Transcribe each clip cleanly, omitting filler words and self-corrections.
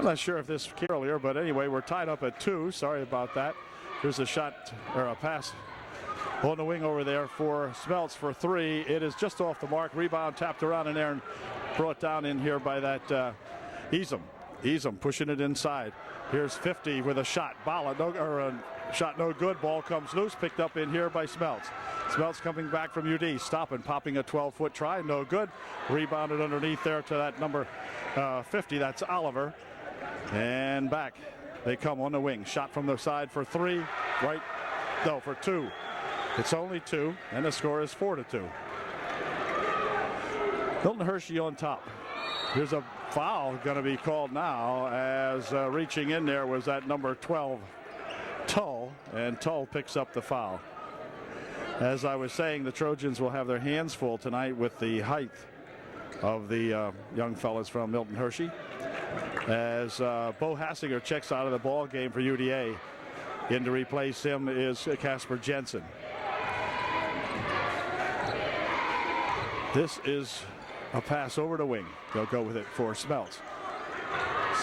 I'm not sure if this came earlier, but anyway, we're tied up at 2. Sorry about that. Here's a shot or a pass on the wing over there for Smeltz for 3. It is just off the mark. Rebound tapped around in there and brought down in here by that Easum. Easum pushing it inside. Here's 50 with a shot. Shot no good. Ball comes loose. Picked up in here by Smeltz. Smeltz coming back from UD. Stopping, popping a 12-foot try. No good. Rebounded underneath there to that number 50. That's Oliver. And back they come on the wing. Shot from the side for 3. Right. No, for 2. It's only 2. And the score is 4-2. Milton Hershey on top. Here's a foul going to be called now as reaching in there was that number 12, Tull, and Tull picks up the foul. As I was saying, the Trojans will have their hands full tonight with the height of the young fellas from Milton Hershey. As Bo Hassinger checks out of the ball game for UDA. In to replace him is Casper Jensen. This is a pass over the wing. They'll go with it for Smeltz.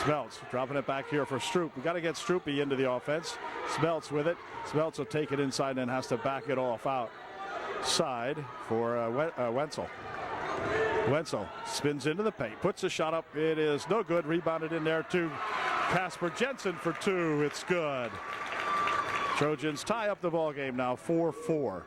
Smeltz dropping it back here for Stroop. We got to get Stroopy into the offense. Smeltz with it. Smeltz will take it inside and then has to back it off outside for Wenzel. Wenzel spins into the paint, puts a shot up. It is no good. Rebounded in there to Casper Jensen for 2. It's good. Trojans tie up the ball game now, 4-4.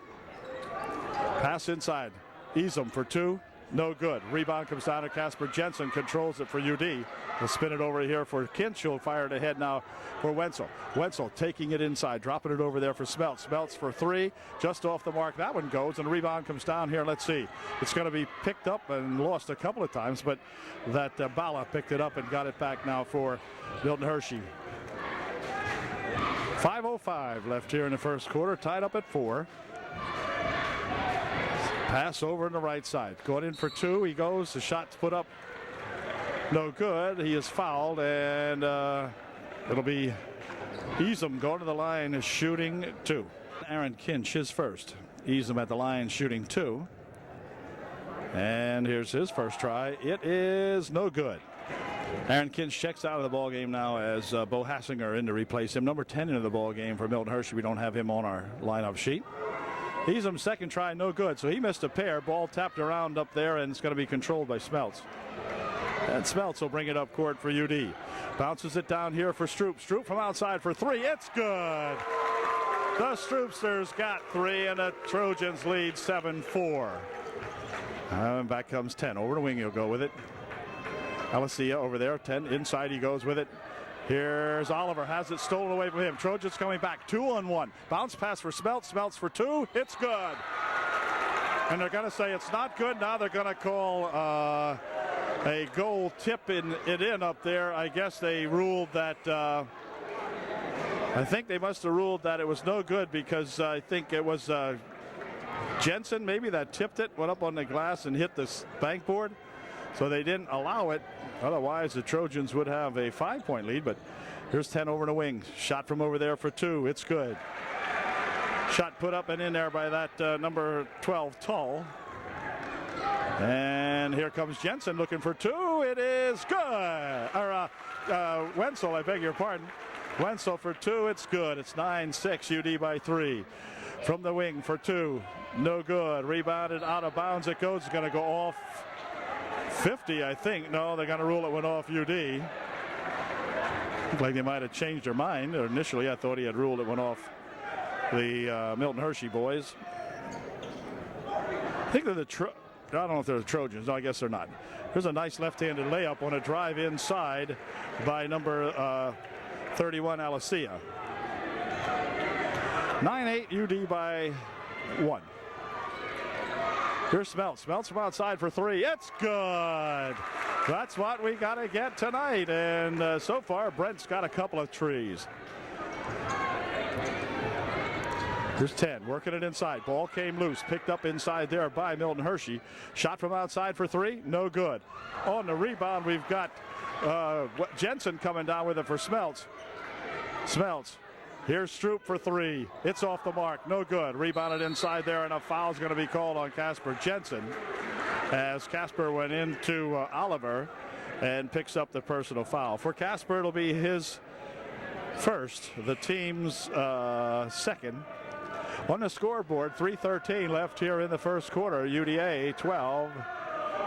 Pass inside. Easum for 2. No good. Rebound comes down to Casper Jensen. Controls it for UD. We'll spin it over here for Kinch. He'll fire it ahead now for Wenzel. Wenzel taking it inside. Dropping it over there for Smeltz. Smeltz for 3. Just off the mark. That one goes. And the rebound comes down here. Let's see. It's going to be picked up and lost a couple of times. But that Bala picked it up and got it back now for Milton Hershey. 5:05 left here in the first quarter. Tied up at 4. Pass over on the right side. Going in for 2. He goes. The shot's put up. No good. He is fouled. And it'll be Easum going to the line, is shooting 2. Aaron Kinch, his first. Easum at the line shooting 2. And here's his first try. It is no good. Aaron Kinch checks out of the ball game now as Bo Hassinger in to replace him. Number 10 into the ball game for Milton Hershey. We don't have him on our lineup sheet. Easum's second try, no good. So he missed a pair. Ball tapped around up there, and it's going to be controlled by Smeltz. And Smeltz will bring it up court for UD. Bounces it down here for Stroop. Stroop from outside for 3. It's good. The Stroopsters got 3, and the Trojans lead 7-4. And back comes 10. Over the wing, he'll go with it. Alicia over there. 10 inside, he goes with it. Here's Oliver, has it stolen away from him. Trojans coming back, 2-on-1. Bounce pass for Smeltz. Smeltz for 2. It's good. And they're going to say it's not good. Now they're going to call a goal tip in up there. I guess they ruled that. I think they must have ruled that it was no good because I think it was Jensen maybe that tipped it, went up on the glass and hit the bank board. So they didn't allow it. Otherwise, the Trojans would have a 5-point lead. But here's 10 over the wing. Shot from over there for 2. It's good. Shot put up and in there by that number 12, Tull. And here comes Jensen looking for 2. It is good. Wenzel, I beg your pardon. Wenzel for 2. It's good. It's 9-6. UD by 3. From the wing for 2. No good. Rebounded out of bounds. It goes. It's going to go off 50, I think. No, they're going to rule it went off UD. Looked like they might have changed their mind. Initially, I thought he had ruled it went off the Milton Hershey boys. I think they're I don't know if they're the Trojans. No, I guess they're not. Here's a nice left-handed layup on a drive inside by number 31, Alicia. 9-8, UD by 1. Here's Smeltz. Smeltz from outside for 3. It's good. That's what we got to get tonight. And so far, Brent's got a couple of trees. Here's 10, working it inside. Ball came loose, picked up inside there by Milton Hershey. Shot from outside for 3, no good. On the rebound, we've got Jensen coming down with it for Smeltz. Smeltz. Here's Stroop for 3. It's off the mark. No good. Rebounded inside there, and a foul's going to be called on Casper Jensen as Casper went into Oliver. and picks up the personal foul. For Casper, it'll be his first, the team's second. On the scoreboard, 3:13 left here in the first quarter. UDA 12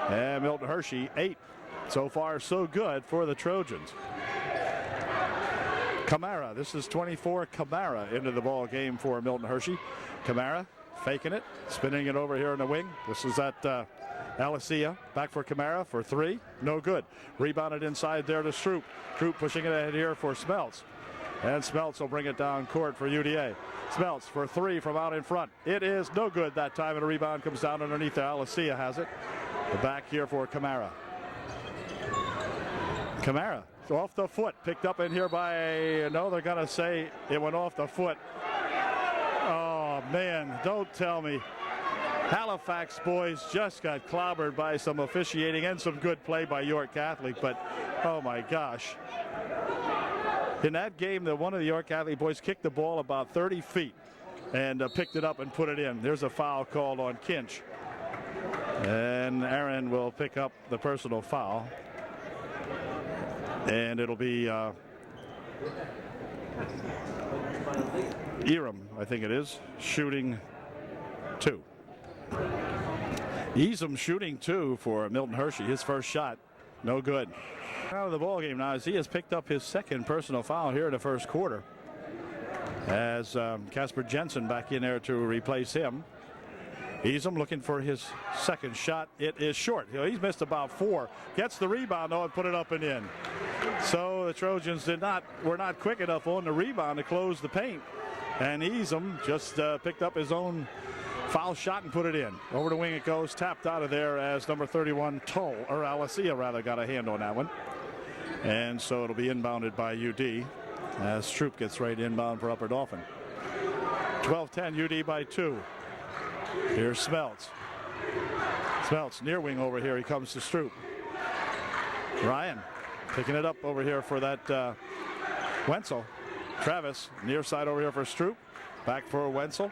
and Milton Hershey 8. So far, so good for the Trojans. Kamara, this is 24 Kamara into the ball game for Milton Hershey. Kamara faking it, spinning it over here in the wing. This is at Alicia. Back for Kamara for three. No good. Rebounded inside there to Stroop. Stroop pushing it ahead here for Smeltz. And Smeltz will bring it down court for UDA. Smeltz for three from out in front. It is no good that time, and a rebound comes down underneath. Alicia has it. The back here for Kamara. Kamara off the foot, picked up in here by, no, they're going to say it went off the foot. Oh, man, don't tell me. Halifax boys just got clobbered by some officiating and some good play by York Catholic, but oh my gosh. In that game, one of the York Catholic boys kicked the ball about 30 feet and picked it up and put it in. There's a foul called on Kinch. And Aaron will pick up the personal foul. And it'll be Eram, I think it is, shooting two. Easum shooting two for Milton Hershey. His first shot, no good. Out of the ball game now as he has picked up his second personal foul here in the first quarter. As Casper Jensen back in there to replace him. Easum looking for his second shot. It is short. He's missed about four. Gets the rebound though and put it up and in. So the Trojans were not quick enough on the rebound to close the paint. And Easum just picked up his own foul shot and put it in. Over the wing it goes, tapped out of there as number 31 Alicia rather got a hand on that one. And so it'll be inbounded by UD as Stroop gets right inbound for Upper Dauphin. 12-10 UD by 2. Here's Smeltz. Smeltz near wing over here. He comes to Stroop. Ryan picking it up over here for that Wenzel. Travis near side over here for Stroop. Back for Wenzel.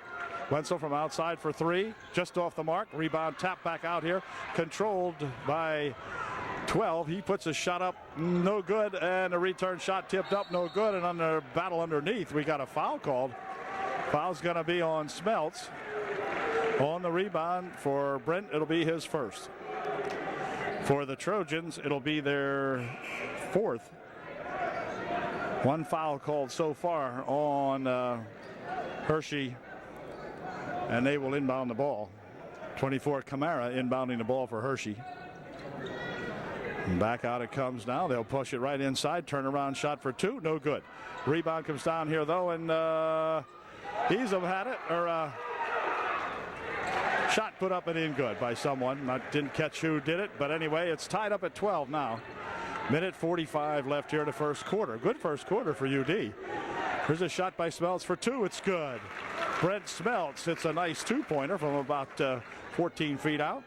Wenzel from outside for three. Just off the mark. Rebound tap back out here. Controlled by 12. He puts a shot up. No good. And a return shot tipped up. No good. And under battle underneath, we got a foul called. Foul's going to be on Smeltz. On the rebound for Brent, it'll be his first. For the Trojans, it'll be their fourth. One foul called so far on Hershey, and they will inbound the ball. 24 Kamara inbounding the ball for Hershey. And back out it comes now. They'll push it right inside. Turnaround shot for two. No good. Rebound comes down here, though, and Easum had it, or shot put up and in good by someone. I didn't catch who did it, but anyway, it's tied up at 12 now. Minute 45 left here in the first quarter. Good first quarter for UD. Here's a shot by Smeltz for two. It's good. Brent Smeltz hits a nice two-pointer from about 14 feet out.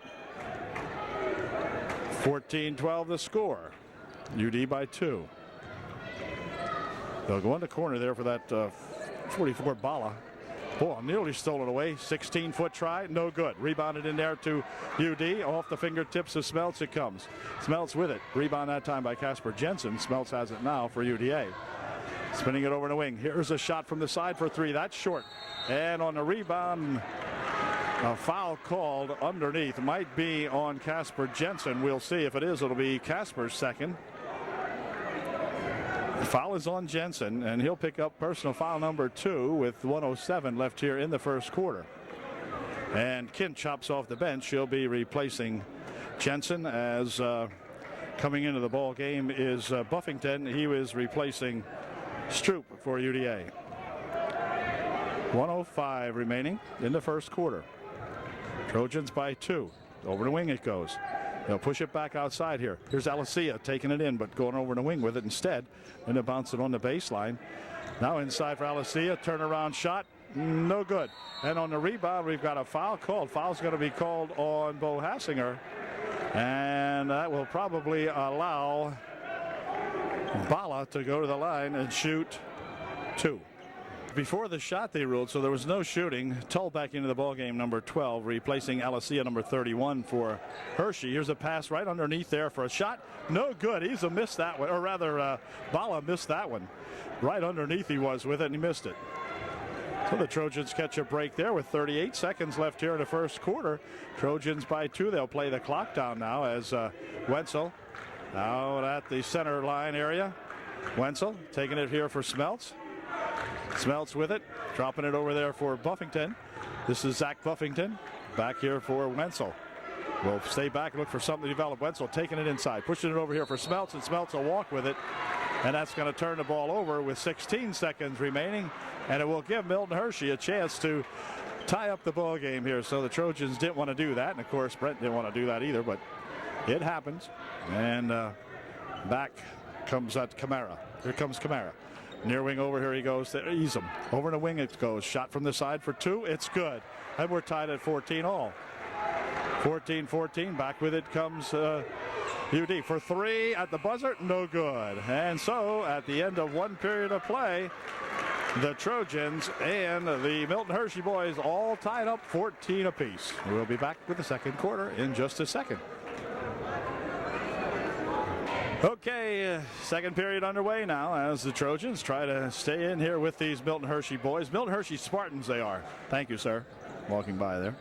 14-12 the score. UD by 2. They'll go in the corner there for that 44 Bala. Boy, nearly stole it away. 16-foot try, no good. Rebounded in there to UD. Off the fingertips of Smeltz it comes. Smeltz with it. Rebound that time by Casper Jensen. Smeltz has it now for UDA. Spinning it over the wing. Here's a shot from the side for three. That's short. And on the rebound, a foul called underneath. Might be on Casper Jensen. We'll see. If it is, it'll be Casper's second. The foul is on Jensen, and he'll pick up personal foul number 2 with 1:07 left here in the first quarter. And Kent chops off the bench. He'll be replacing Jensen, as coming into the ball game is Buffington. He was replacing Stroop for UDA. 1:05 remaining in the first quarter. Trojans by 2. Over the wing it goes. They'll push it back outside here. Here's Alicia taking it in, but going over the wing with it instead. And they'll bounce it on the baseline. Now inside for Alicia. Turnaround shot. No good. And on the rebound, we've got a foul called. Foul's going to be called on Bo Hassinger. And that will probably allow Bala to go to the line and shoot 2. before the shot they ruled, so there was no shooting. Tull back into the ball game, number 12, replacing Alicia, number 31 for Hershey. Here's a pass right underneath there for a shot. No good. He's missed that one, or rather, Bala missed that one. Right underneath he was with it, and he missed it. So the Trojans catch a break there with 38 seconds left here in the first quarter. Trojans by 2. They'll play the clock down now as Wenzel out at the center line area. Wenzel taking it here for Smeltz. Smeltz with it, dropping it over there for Buffington. This is Zach Buffington back here for Wenzel. We'll stay back and look for something to develop. Wenzel taking it inside, pushing it over here for Smeltz, and Smeltz will walk with it. And that's going to turn the ball over with 16 seconds remaining. And it will give Milton Hershey a chance to tie up the ball game here. So the Trojans didn't want to do that. And, of course, Brent didn't want to do that either. But it happens. And back comes that Kamara. Here comes Kamara. Near wing over here he goes to Easem. Over the wing it goes. Shot from the side for 2. It's good. And we're tied at 14 all. 14-14. Back with it comes UD for 3 at the buzzer. No good. And so at the end of one period of play, the Trojans and the Milton Hershey boys all tied up 14 apiece. We'll be back with the second quarter in just a second. Okay, second period underway now as the Trojans try to stay in here with these Milton Hershey boys. Milton Hershey Spartans they are. Thank you, sir. Walking by there.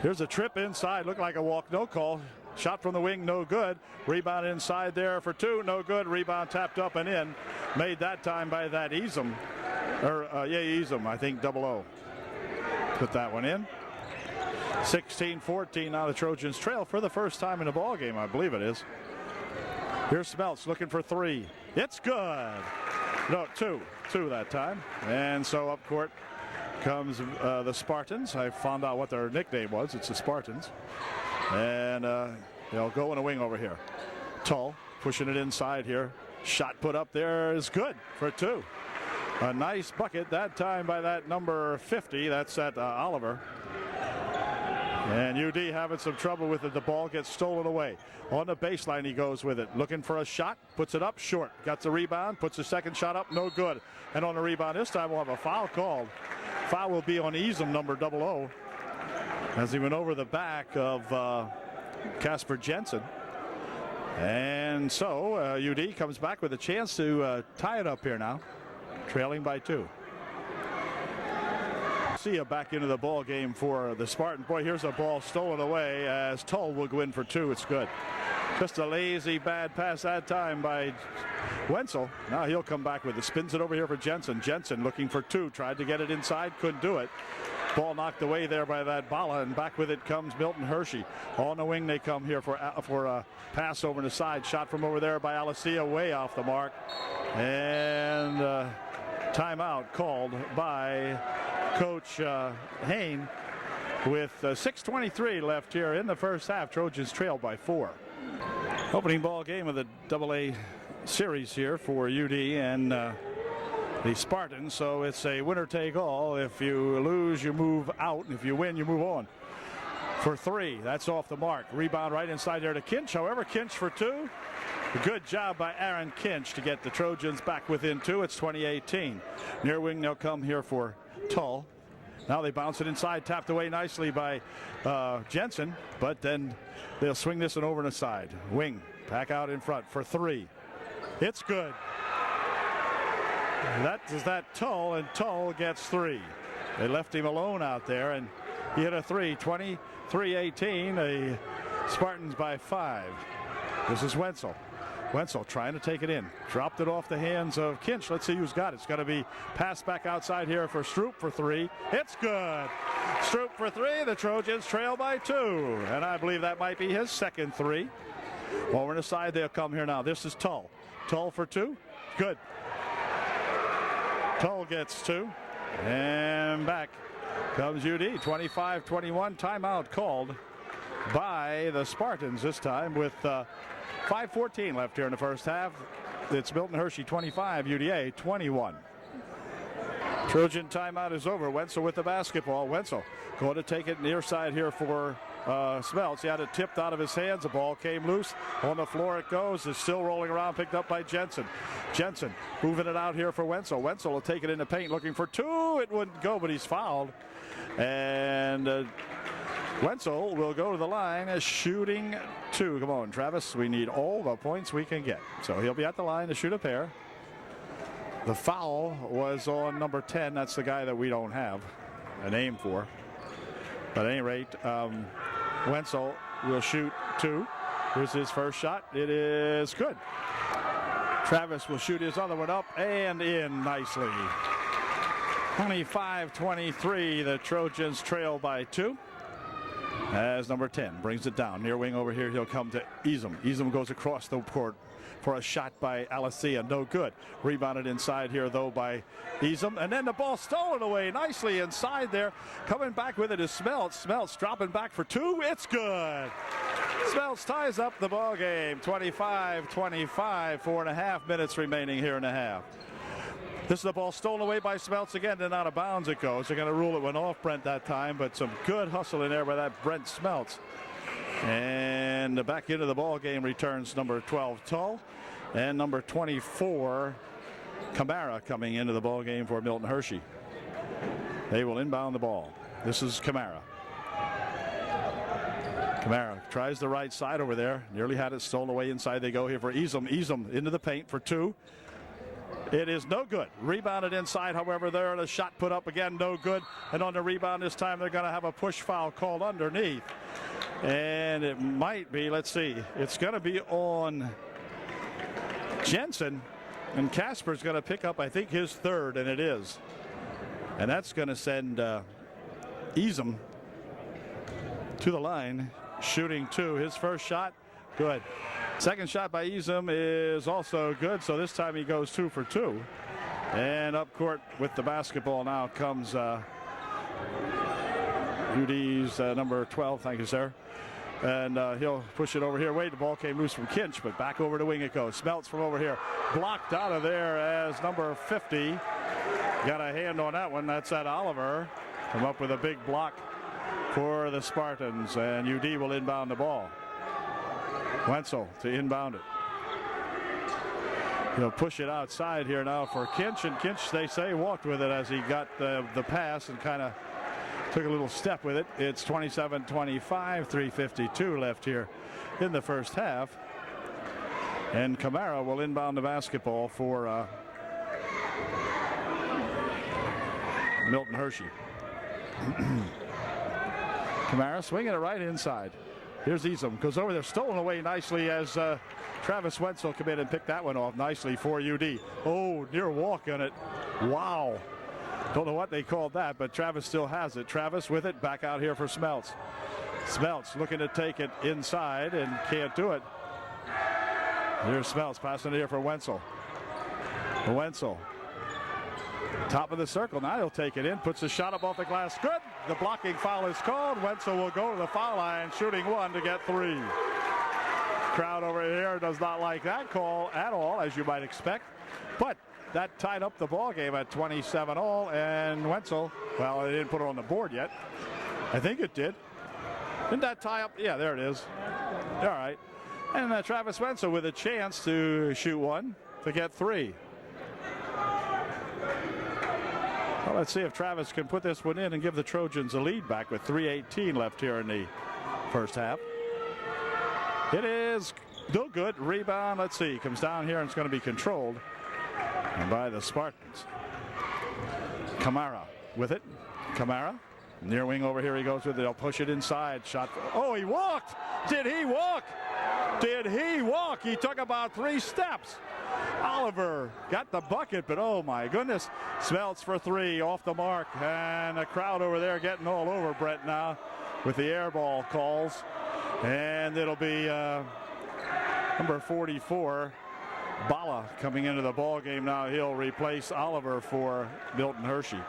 Here's a trip inside. Looked like a walk, no call. Shot from the wing, no good. Rebound inside there for 2, no good. Rebound tapped up and in. Made that time by that Easem. Easem, I think, 00. Put that one in. 16-14, now the Trojans trail for the first time in the ball game, I believe it is. Here's Smeltz looking for 3. It's good. No, 2 that time. And so up court comes the Spartans. I found out what their nickname was. It's the Spartans. And they'll go in a wing over here. Tull pushing it inside here. Shot put up there is good for 2. A nice bucket that time by that number 50. That's at Oliver. And UD having some trouble with it. The ball gets stolen away. On the baseline he goes with it. Looking for a shot. Puts it up short. Got the rebound. Puts the second shot up. No good. And on the rebound this time we'll have a foul called. Foul will be on Easem, number 00. As he went over the back of Casper Jensen. And so UD comes back with a chance to tie it up here now. Trailing by 2. Garcia back into the ball game for the Spartan. Boy, here's a ball stolen away as Tull will go in for 2. It's good. Just a lazy bad pass that time by Wenzel. Now he'll come back with it. Spins it over here for Jensen. Jensen looking for 2. Tried to get it inside. Couldn't do it. Ball knocked away there by that Bala, and back with it comes Milton Hershey. On the wing they come here for a pass over the side. Shot from over there by Alicia, way off the mark. And timeout called by Coach Hain with 6:23 left here in the first half. Trojans trail by 4. Opening ball game of the AA series here for UD and the Spartans, so it's a winner take all. If you lose you move out, and if you win you move on. For 3, that's off the mark. Rebound right inside there to Kinch. However, Kinch for 2. Good job by Aaron Kinch to get the Trojans back within 2. It's 20-18. Near wing they'll come here for Tull. Now they bounce it inside, tapped away nicely by Jensen, but then they'll swing this one over to the side. Wing back out in front for 3. It's good. That is that Tull, and Tull gets 3. They left him alone out there, and he hit a 3. 23-18. The Spartans by 5. This is Wenzel. Wenzel trying to take it in. Dropped it off the hands of Kinch. Let's see who's got it. It's going to be passed back outside here for Stroop for 3. It's good. Stroop for 3. The Trojans trail by 2. And I believe that might be his second 3. Over on the side they'll come here now. This is Tull. Tull for 2. Good. Tull gets 2. And back comes UD. 25-21. Timeout called by the Spartans this time with 5:14 left here in the first half. It's Milton Hershey 25, UDA 21. Trojan timeout is over. Wenzel with the basketball. Wenzel going to take it near side here for Smelts. He had it tipped out of his hands. The ball came loose. On the floor it goes. It's still rolling around, picked up by Jensen. Jensen moving it out here for Wenzel. Wenzel will take it in the paint, looking for two. It wouldn't go, but he's fouled. And Wenzel will go to the line, shooting two. Come on, Travis. We need all the points we can get. So he'll be at the line to shoot a pair. The foul was on number 10. That's the guy that we don't have a name for. But at any rate, Wenzel will shoot two. Here's his first shot. It is good. Travis will shoot his other one up and in nicely. 25-23, the Trojans trail by two. As number 10 brings it down. Near wing over here, he'll come to Easum. Easum goes across the court for a shot by Alicia. No good. Rebounded inside here, though, by Easum. And then the ball stolen away nicely inside there. Coming back with it is Smelts. Smelts dropping back for two. It's good. Smelts ties up the ball game. 25-25. 4.5 minutes remaining here in the half. This is the ball stolen away by Smelts again, and out of bounds it goes. They're going to rule it went off Brent that time, but some good hustle in there by that Brent Smelts. And back into the ball game returns number 12, Tull, and number 24, Camara, coming into the ball game for Milton Hershey. They will inbound the ball. This is Camara. Camara tries the right side over there. Nearly had it stolen away inside. They go here for Easum. Easum into the paint for two. It is no good. Rebounded inside, however, there, and a shot put up again, no good. And on the rebound this time, they're going to have a push foul called underneath. And it might be, let's see, it's going to be on Jensen. And Casper's going to pick up, I think, his third, and it is. And that's going to send Easum to the line, shooting two. His first shot, good. Second shot by Easum is also good, so this time he goes 2 for 2. And up court with the basketball now comes UD's number 12. Thank you, sir. And he'll push it over here. Wait, the ball came loose from Kinch, but back over to wing it goes. Smelts from over here. Blocked out of there as number 50. Got a hand on that one. That's at Oliver. Come up with a big block for the Spartans, and UD will inbound the ball. Wenzel to inbound it. He'll push it outside here now for Kinch, and Kinch, they say, walked with it as he got the pass and kind of took a little step with it. It's 27-25, 3:52 left here in the first half. And Camara will inbound the basketball for Milton Hershey. Camara swinging it right inside. Here's Easum, goes over there, stolen away nicely as Travis Wenzel come in and pick that one off nicely for UD. Oh, near walk on it. Wow. Don't know what they called that, but Travis still has it. Travis with it, back out here for Smelts. Smelts looking to take it inside and can't do it. Here's Smelts passing it here for Wenzel. Wenzel. Top of the circle. Now he'll take it in. Puts the shot up off the glass. Good. The blocking foul is called. Wenzel will go to the foul line, shooting one to get three. Crowd over here does not like that call at all, as you might expect. But that tied up the ball game at 27 all. And Wenzel, well, they didn't put it on the board yet. I think it did. Didn't that tie up? Yeah, there it is. All right. And Travis Wenzel with a chance to shoot one to get three. Well, let's see if Travis can put this one in and give the Trojans a lead back with 3:18 left here in the first half. It is no good. Rebound, let's see, comes down here and it's going to be controlled by the Spartans. Camara with it. Camara, near wing over here he goes with it. They'll push it inside. Shot. Oh, he walked. Did he walk? Did he walk? He took about 3 steps. Oliver got the bucket, but oh my goodness. Smelts for 3 off the mark, and the crowd over there getting all over Brett now with the air ball calls. And it'll be number 44, Bala, coming into the ball game now. He'll replace Oliver for Milton Hershey.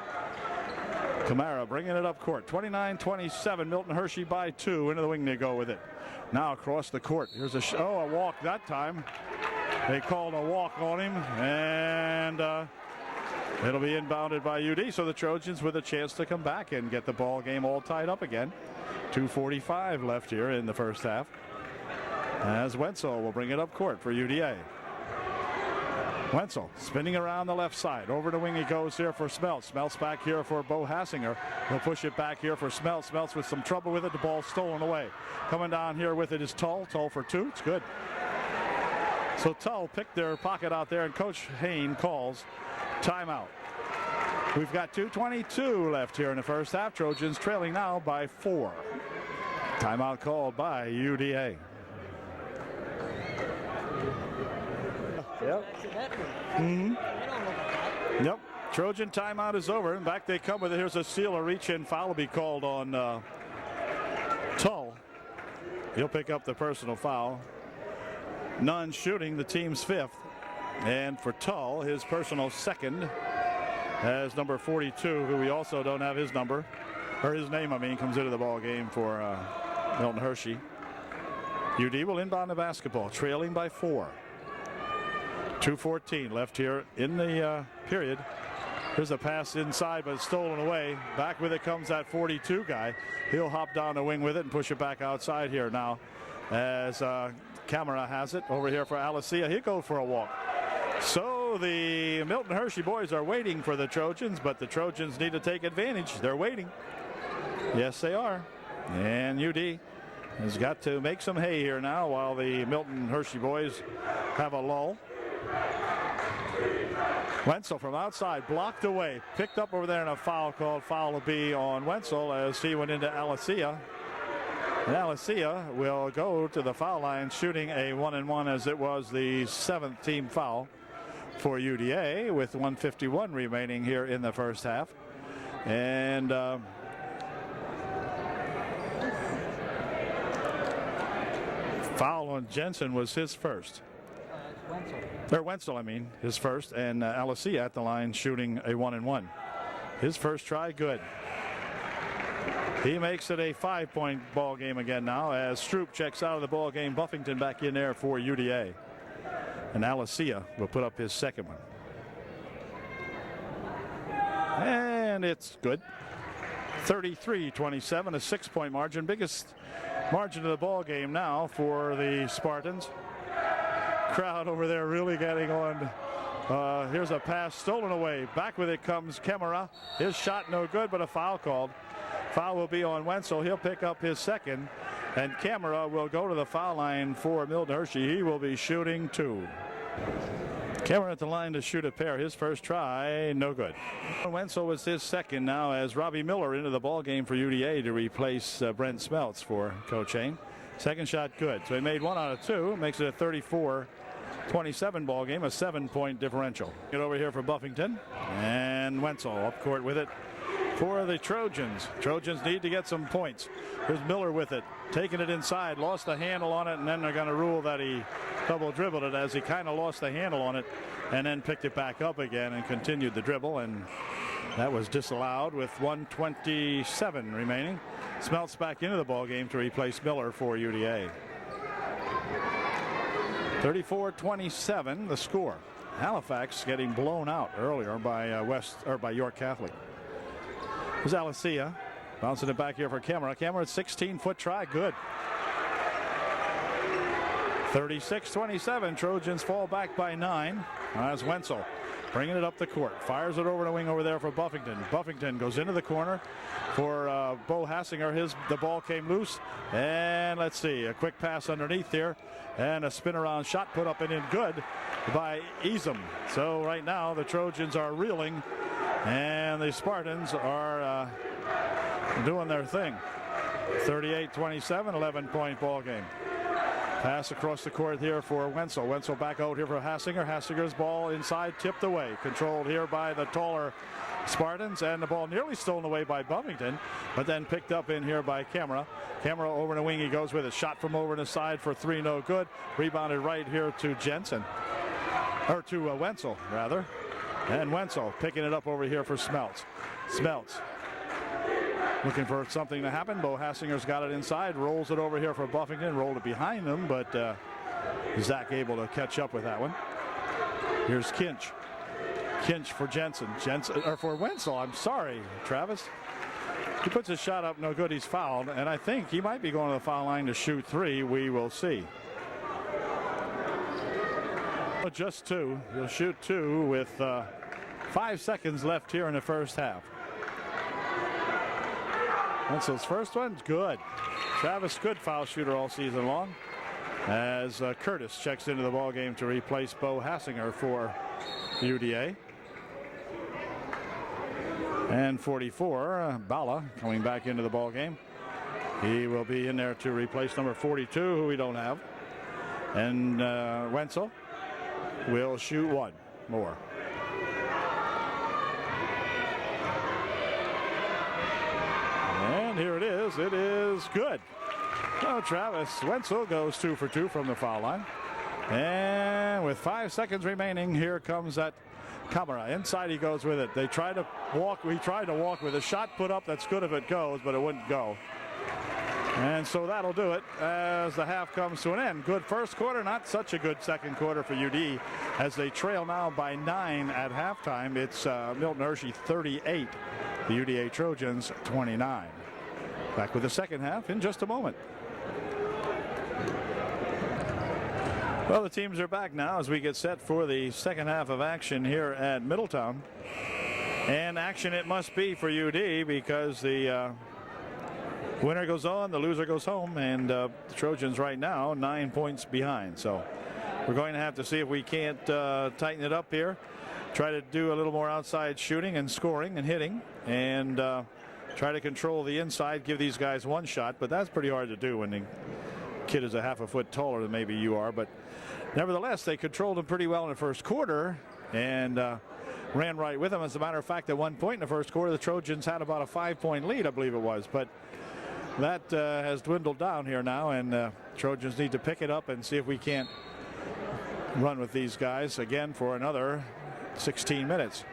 Camara bringing it up court. 29-27, Milton Hershey by 2. Into the wing they go with it. Now across the court. Here's a walk that time. They called a walk on him, and it'll be inbounded by UD. So the Trojans with a chance to come back and get the ball game all tied up again. 2:45 left here in the first half, as Wenzel will bring it up court for UDA. Wenzel spinning around the left side. Over the wing he goes here for Smeltz. Smeltz back here for Bo Hassinger. He'll push it back here for Smeltz. Smeltz with some trouble with it. The ball stolen away. Coming down here with it is Tull. Tull for two. It's good. So Tull picked their pocket out there, and Coach Hain calls timeout. We've got 2:22 left here in the first half. Trojans trailing now by 4. Timeout called by UDA. Yep. Yep. Trojan timeout is over, and back they come with it. Here's a steal, a reach-in foul will be called on Tull. He'll pick up the personal foul. None shooting, the team's 5th. And for Tull, his personal 2nd, as number 42, who we also don't have his number, or his name, I mean, comes into the ball game for Milton Hershey. UD will inbound the basketball, trailing by 4. 2:14 left here in the period. Here's a pass inside, but it's stolen away. Back with it comes that 42 guy. He'll hop down the wing with it and push it back outside here now, as Camera has it over here for Alicia. He'll go for a walk. So the Milton Hershey boys are waiting for the Trojans, but the Trojans need to take advantage. They're waiting. Yes, they are. And UD has got to make some hay here now while the Milton Hershey boys have a lull. Wenzel from outside, blocked away, picked up over there, and a foul called. Foul will be on Wenzel as he went into Alicia. And Alicia will go to the foul line shooting a 1-and-1, as it was the 7th team foul for UDA with 1:51 remaining here in the first half. And foul on Jensen was his first. Wenzel, I mean, his first, and Alicia at the line shooting a 1-and-1. His first try, good. He makes it a 5-point ball game again now, as Stroop checks out of the ball game. Buffington back in there for UDA, and Alicia will put up his 2nd one, and it's good. 33-27, a 6-point margin, biggest margin of the ball game now for the Spartans. Crowd over there really getting on. Here's a pass stolen away. Back with it comes Kemera. His shot no good, but a foul called. Foul will be on Wenzel. He'll pick up his 2nd, and Kemera will go to the foul line for Milton Hershey. He will be shooting 2. Kemera at the line to shoot a pair. His first try, no good. Wenzel was his 2nd now, as Robbie Miller into the ball game for UDA to replace Brent Smeltz for Coach Hain. 2nd shot good. So he made 1 out of 2. Makes it a 34-27 ball game, a 7-point differential. Get over here for Buffington, and Wenzel up court with it for the Trojans. Trojans need to get some points. Here's Miller with it, taking it inside, lost the handle on it, and then they're going to rule that he double dribbled it, as he kind of lost the handle on it and then picked it back up again and continued the dribble, and that was disallowed with 1:27 remaining. Smeltz back into the ball game to replace Miller for UDA. 34-27 the score. Halifax getting blown out earlier by York Catholic. Here's Alicia bouncing it back here for Kemera. Kemera, 16-foot try, good. 36-27. Trojans fall back by 9. As Wenzel bringing it up the court, fires it over the wing over there for Buffington. Buffington goes into the corner for Bo Hassinger. The ball came loose, and let's see, a quick pass underneath here, and a spin around shot put up and in, good by Easum. So right now the Trojans are reeling, and the Spartans are doing their thing. 38-27, 11-point ball game. Pass across the court here for Wenzel. Wenzel back out here for Hassinger. Hassinger's ball inside, tipped away. Controlled here by the taller Spartans, and the ball nearly stolen away by Buffington, but then picked up in here by Kemera. Kemera over the wing, he goes with it. Shot from over the side for 3, no good. Rebounded right here to Jensen, or to Wenzel rather. And Wenzel picking it up over here for Smeltz. Smeltz looking for something to happen. Bo Hassinger's got it inside, rolls it over here for Buffington, rolled it behind him, but Zach able to catch up with that one. Here's Kinch. Kinch for Jensen. Or for Wenzel, I'm sorry, Travis. He puts his shot up, no good. He's fouled, and I think he might be going to the foul line to shoot 3. We will see. Just 2. He'll shoot 2 with 5 seconds left here in the first half. Wenzel's first one's good. Travis, good foul shooter all season long. As Curtis checks into the ball game to replace Bo Hassinger for UDA. And 44, Bala coming back into the ball game. He will be in there to replace number 42, who we don't have. And Wenzel will shoot 1 more. And here it is. It is good. Oh, Travis Wenzel goes 2 for 2 from the foul line. And with 5 seconds remaining, here comes that Camara. Inside he goes with it. They try to walk. We tried to walk with a shot put up. That's good if it goes, but it wouldn't go. And so that'll do it as the half comes to an end. Good first quarter, not such a good second quarter for UD as they trail now by 9 at halftime. It's Milton Hershey 38, the UDA Trojans 29. Back with the second half in just a moment. Well, the teams are back now as we get set for the second half of action here at Middletown. And action it must be for UD because the winner goes on, the loser goes home, and the Trojans right now 9 points behind. So we're going to have to see if we can't tighten it up here, try to do a little more outside shooting and scoring and hitting, and try to control the inside, give these guys 1 shot, but that's pretty hard to do when the kid is a half a foot taller than maybe you are. But nevertheless, they controlled him pretty well in the first quarter and ran right with him. As a matter of fact, at one point in the first quarter, the Trojans had about a 5-point lead, I believe it was, but that has dwindled down here now, and Trojans need to pick it up and see if we can't run with these guys again for another 16 minutes.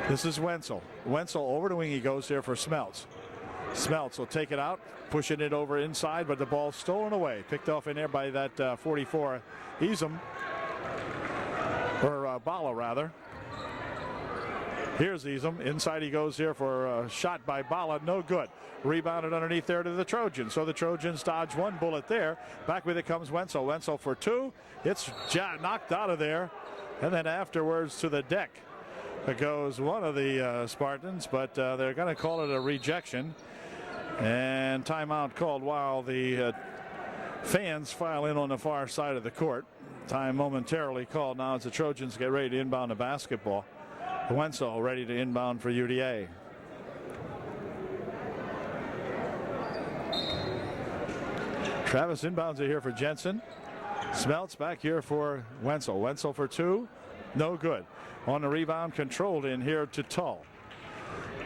This is Wenzel. Wenzel over the wing he goes here for Smeltz. Smeltz will take it out, pushing it over inside, but the ball stolen away. Picked off in there by that 44, Easum, or Bala rather. Here's Easum. Inside he goes here for a shot by Bala. No good. Rebounded underneath there to the Trojans. So the Trojans dodge 1 bullet there. Back with it comes Wenzel. Wenzel for 2. It's knocked out of there. And then afterwards to the deck goes one of the Spartans, but they're going to call it a rejection. And timeout called while the fans file in on the far side of the court. Time momentarily called now as the Trojans get ready to inbound the basketball. Wenzel ready to inbound for UDA. Travis inbounds it here for Jensen. Smeltz back here for Wenzel. Wenzel for 2. No good. On the rebound, controlled in here to Tull.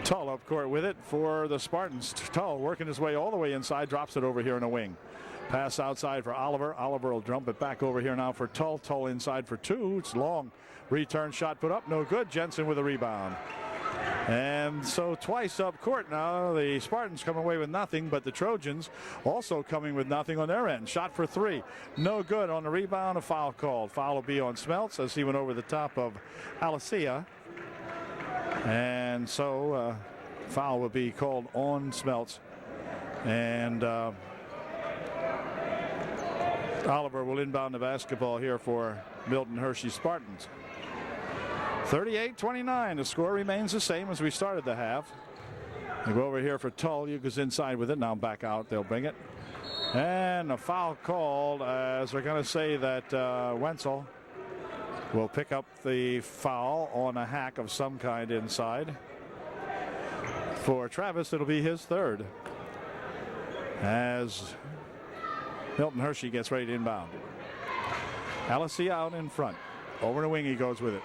Tull up court with it for the Spartans. Tull working his way all the way inside, drops it over here in the wing. Pass outside for Oliver. Oliver will dump it back over here now for Tull. Tull inside for 2. It's long. Return shot put up, no good. Jensen with a rebound. And so twice up court now. The Spartans come away with nothing, but the Trojans also coming with nothing on their end. Shot for 3. No good. On the rebound, a foul called. Foul will be on Smeltz as he went over the top of Alicia. And so foul will be called on Smeltz. And Oliver will inbound the basketball here for Milton Hershey Spartans. 38-29. The score remains the same as we started the half. They go over here for Tull. You goes inside with it. Now back out. They'll bring it. And a foul called as they're going to say that Wenzel will pick up the foul on a hack of some kind inside. For Travis, it'll be his 3rd. As Milton Hershey gets ready to inbound. Alicia out in front. Over the wing he goes with it.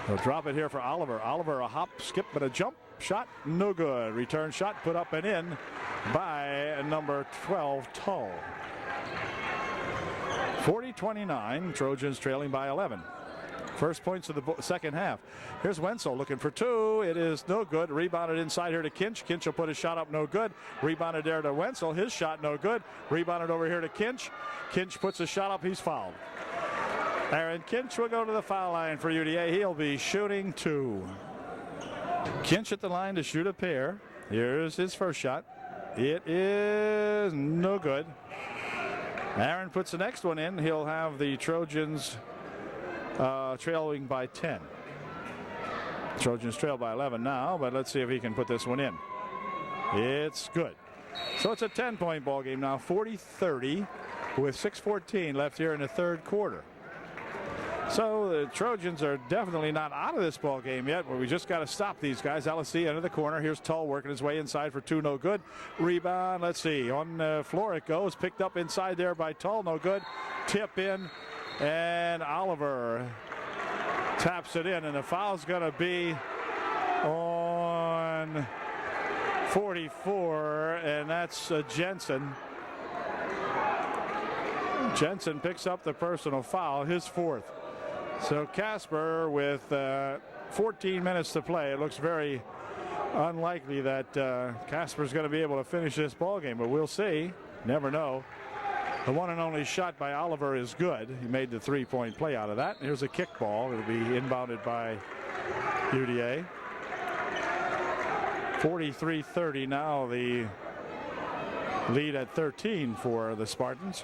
They'll drop it here for Oliver. Oliver a hop, skip, but a jump shot, no good. Return shot put up and in by number 12, Tull. 40-29, Trojans trailing by 11. First points of the second half. Here's Wenzel looking for 2. It is no good. Rebounded inside here to Kinch. Kinch will put his shot up, no good. Rebounded there to Wenzel. His shot no good. Rebounded over here to Kinch. Kinch puts a shot up. He's fouled. Aaron Kinch will go to the foul line for UDA. He'll be shooting 2. Kinch at the line to shoot a pair. Here's his first shot. It is no good. Aaron puts the next one in. He'll have the Trojans trailing by 10. Trojans trail by 11 now, but let's see if he can put this one in. It's good. So it's a 10-point ball game now, 40-30 with 6:14 left here in the third quarter. So the Trojans are definitely not out of this ball game yet, but we just got to stop these guys. LSC into the corner. Here's Tull working his way inside for two, no good. Rebound, let's see, on the floor it goes. Picked up inside there by Tull, no good. Tip in, and Oliver taps it in, and the foul's going to be on 44, and that's Jensen. Jensen picks up the personal foul, his fourth. So Casper with 14 minutes to play. It looks very unlikely that Casper's going to be able to finish this ball game, but we'll see. Never know. The one and only shot by Oliver is good. He made the three-point play out of that. Here's a kick ball. It'll be inbounded by UDA. 43-30 now, the lead at 13 for the Spartans.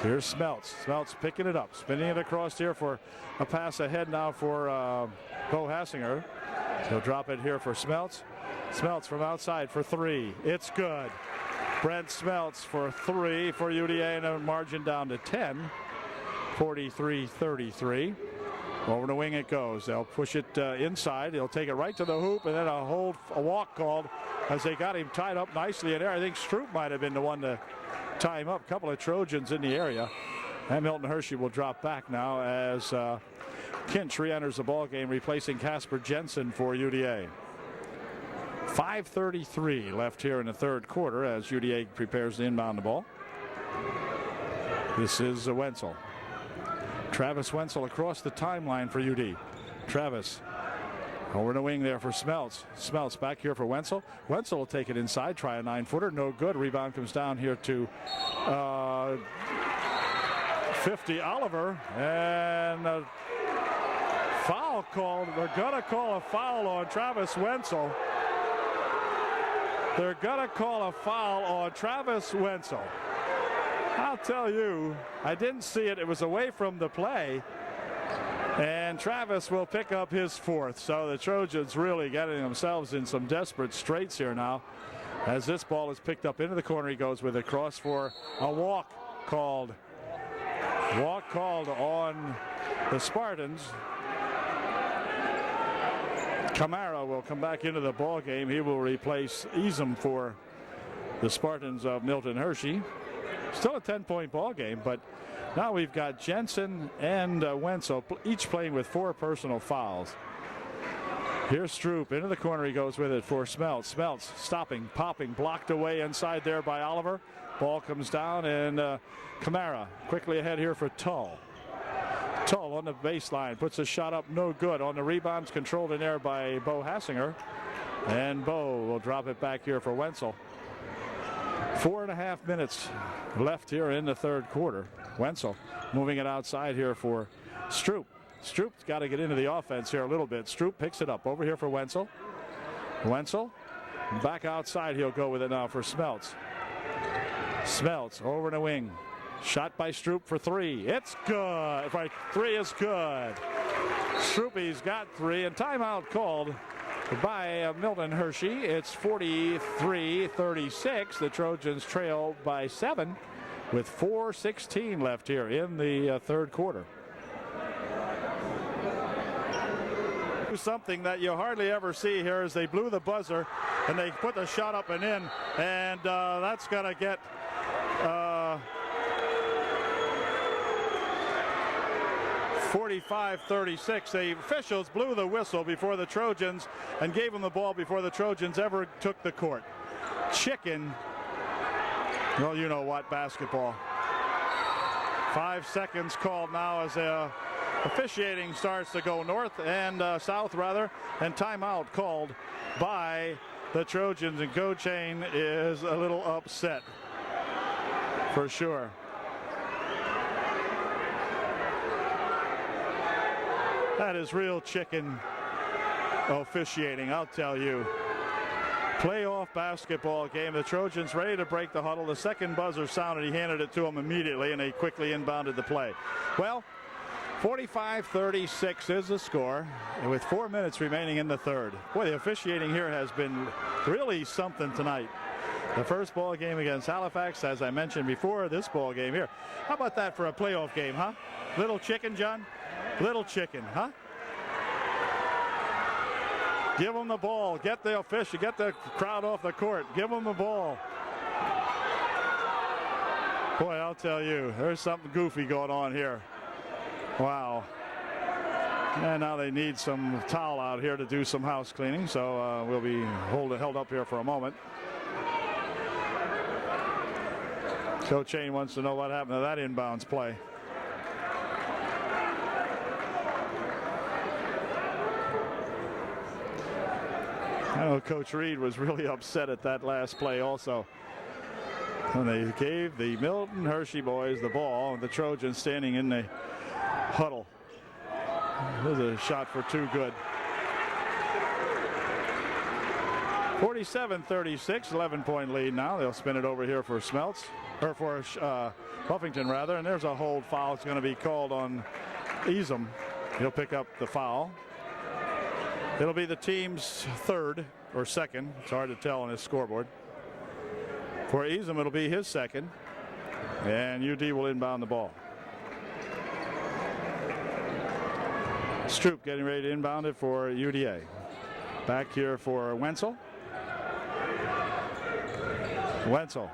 Here's Smeltz. Smeltz picking it up, spinning it across here for a pass ahead now for Bo Hassinger. He'll drop it here for Smeltz. Smeltz from outside for three. It's good. Brent Smeltz for three for UDA, and a margin down to 10. 43-33. Over the wing it goes. They'll push it inside. They'll take it right to the hoop, and then a walk called as they got him tied up nicely in there. I think Stroop might have been the one to tie him up. A couple of Trojans in the area. And Milton Hershey will drop back now as Kinch re-enters the ball game, replacing Casper Jensen for UDA. 5:33 left here in the third quarter as UDA prepares to inbound the ball. This is Wenzel. Travis Wenzel across the timeline for UD. Travis over the wing there for Smeltz. Smeltz back here for Wenzel. Wenzel will take it inside, try a 9-footer, no good. Rebound comes down here to 50 Oliver, and a foul called. They're gonna call a foul on Travis Wenzel. They're gonna call a foul on Travis Wenzel. I'll tell you, I didn't see it. It was away from the play. And Travis will pick up his fourth. So the Trojans really getting themselves in some desperate straits here now. As this ball is picked up into the corner, he goes with a cross for a walk called. Walk called on the Spartans. Camara will come back into the ball game. He will replace Easum for the Spartans of Milton Hershey. Still a 10-point ball game, but now we've got Jensen and Wenzel each playing with 4 personal fouls. Here's Stroop into the corner. He goes with it for Smeltz. Smeltz stopping, popping, blocked away inside there by Oliver. Ball comes down, and Camara quickly ahead here for Tull. Tull on the baseline puts a shot up, no good. On the rebounds, controlled in there by Bo Hassinger, and Bo will drop it back here for Wenzel. 4.5 minutes left here in the third quarter. Wenzel moving it outside here for Stroop. Stroop's got to get into the offense here a little bit. Stroop picks it up over here for Wenzel. Wenzel back outside. He'll go with it now for Smeltz. Smeltz over the wing. Shot by Stroop for three. It's good. Right, three is good. Stroopy's got three, and timeout called by Milton Hershey. It's 43-36. The Trojans trail by 7 with 4:16 left here in the third quarter. Something that you hardly ever see here is they blew the buzzer and they put the shot up and in, and that's going to get 45-36. The officials blew the whistle before the Trojans and gave them the ball before the Trojans ever took the court. Chicken. Well, you know what, basketball. 5 seconds called now as officiating starts to go north and south rather, and timeout called by the Trojans, and Coach Hain is a little upset for sure. That is real chicken officiating, I'll tell you. Playoff basketball game. The Trojans ready to break the huddle. The second buzzer sounded. He handed it to him immediately, and they quickly inbounded the play. Well, 45-36 is the score, with 4 minutes remaining in the third. Boy, the officiating here has been really something tonight. The first ball game against Halifax, as I mentioned before, this ball game here. How about that for a playoff game, huh? Little chicken, John? Little chicken, huh? Give them the ball. Get the official. Get the crowd off the court. Give them the ball. Boy, I'll tell you, there's something goofy going on here. Wow. And now they need some towel out here to do some house cleaning, so we'll be held up here for a moment. Coach Chain wants to know what happened to that inbounds play. I know Coach Reed was really upset at that last play also. When they gave the Milton Hershey boys the ball, and the Trojans standing in the huddle. There's a shot for two good. 47-36, 11-point lead now. They'll spin it over here for Smeltz, or for Buffington rather, and there's a hold foul. It's going to be called on Easum. He'll pick up the foul. It'll be the team's third or second. It's hard to tell on his scoreboard. For Easum, it'll be his second, and UD will inbound the ball. Stroop getting ready to inbound it for UDA. Back here for Wenzel. Wenzel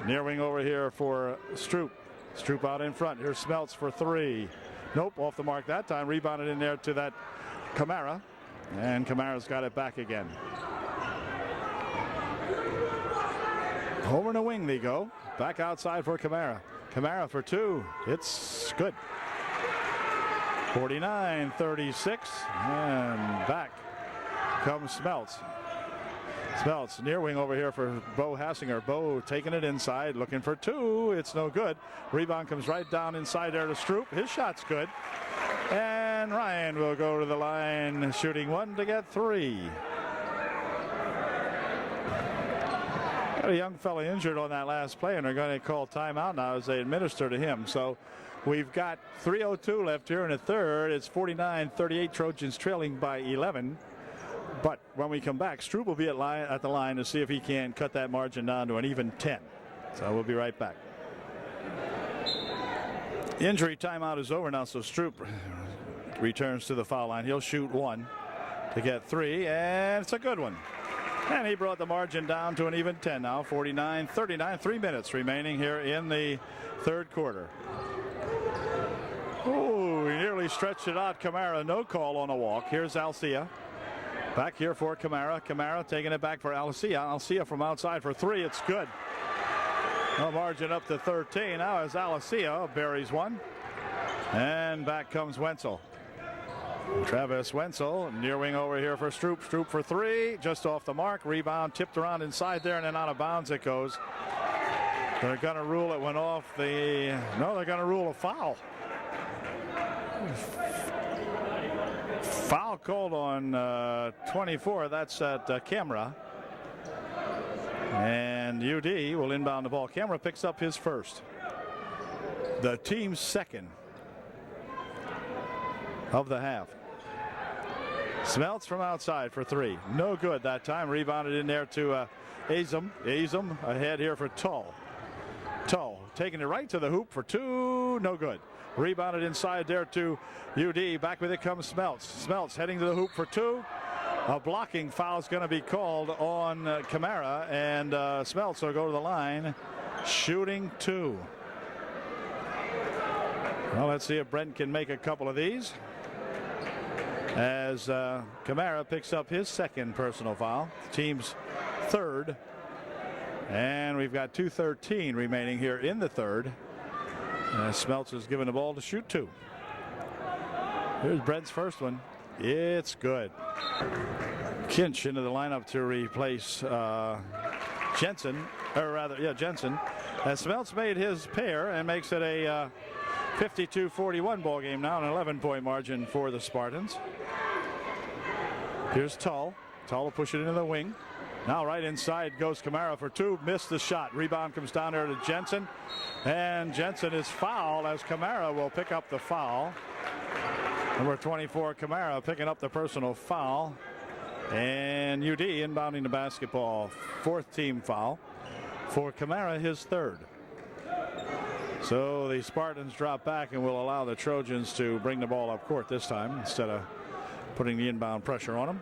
near wing over here for Stroop. Stroop out in front. Here's Smeltz for three. Nope, off the mark that time. Rebounded in there to that Kamara. And Kamara's got it back again. Over in the wing they go. Back outside for Kamara. Kamara for two. It's good. 49-36. And back comes Smeltz. Smeltz near wing over here for Bo Hassinger. Bo taking it inside, looking for two. It's no good. Rebound comes right down inside there to Stroop. His shot's good. And Ryan will go to the line, shooting one to get three. Got a young fella injured on that last play, and they're going to call timeout now as they administer to him. So we've got 3:02 left here in the third. It's 49-38, Trojans trailing by 11. But when we come back, Stroop will be at the line to see if he can cut that margin down to an even 10. So we'll be right back. Injury timeout is over now, so Stroop returns to the foul line. He'll shoot one to get three, and it's a good one. And he brought the margin down to an even 10 now, 49-39, 3 minutes remaining here in the third quarter. Oh, he nearly stretched it out. Kamara, no call on a walk. Here's Alcia. Back here for Kamara. Kamara taking it back for Alcia. Alcia from outside for three. It's good. A margin up to 13. Now as Alcia buries one. And back comes Wenzel. Travis Wenzel near wing over here for Stroop. Stroop for three. Just off the mark. Rebound tipped around inside there and then out of bounds it goes. They're going to rule it went off the... No, they're going to rule a foul. Foul called on 24. That's at Camera. And UD will inbound the ball. Camera picks up his first. The team's second of the half. Smeltz from outside for three. No good that time. Rebounded in there to Azum. Azum ahead here for Tull. Tull taking it right to the hoop for two. No good. Rebounded inside there to UD. Back with it comes Smeltz. Smeltz heading to the hoop for two. A blocking foul is going to be called on Kamara, and Smeltz will go to the line, shooting two. Well, let's see if Brent can make a couple of these. As Kamara picks up his second personal foul, the team's third. And we've got 2:13 remaining here in the third. Smeltz is given the ball to shoot two. Here's Brent's first one. It's good. Kinch into the lineup to replace Jensen, or rather, yeah, Jensen. As Smeltz made his pair and makes it a 52-41 ball game now, an 11-point margin for the Spartans. Here's Tull. Tull will push it into the wing. Now right inside goes Kamara for two. Missed the shot. Rebound comes down there to Jensen. And Jensen is fouled as Kamara will pick up the foul. Number 24, Kamara, picking up the personal foul. And UD inbounding the basketball. Fourth team foul for Kamara, his third. So the Spartans drop back and will allow the Trojans to bring the ball up court this time instead of putting the inbound pressure on them.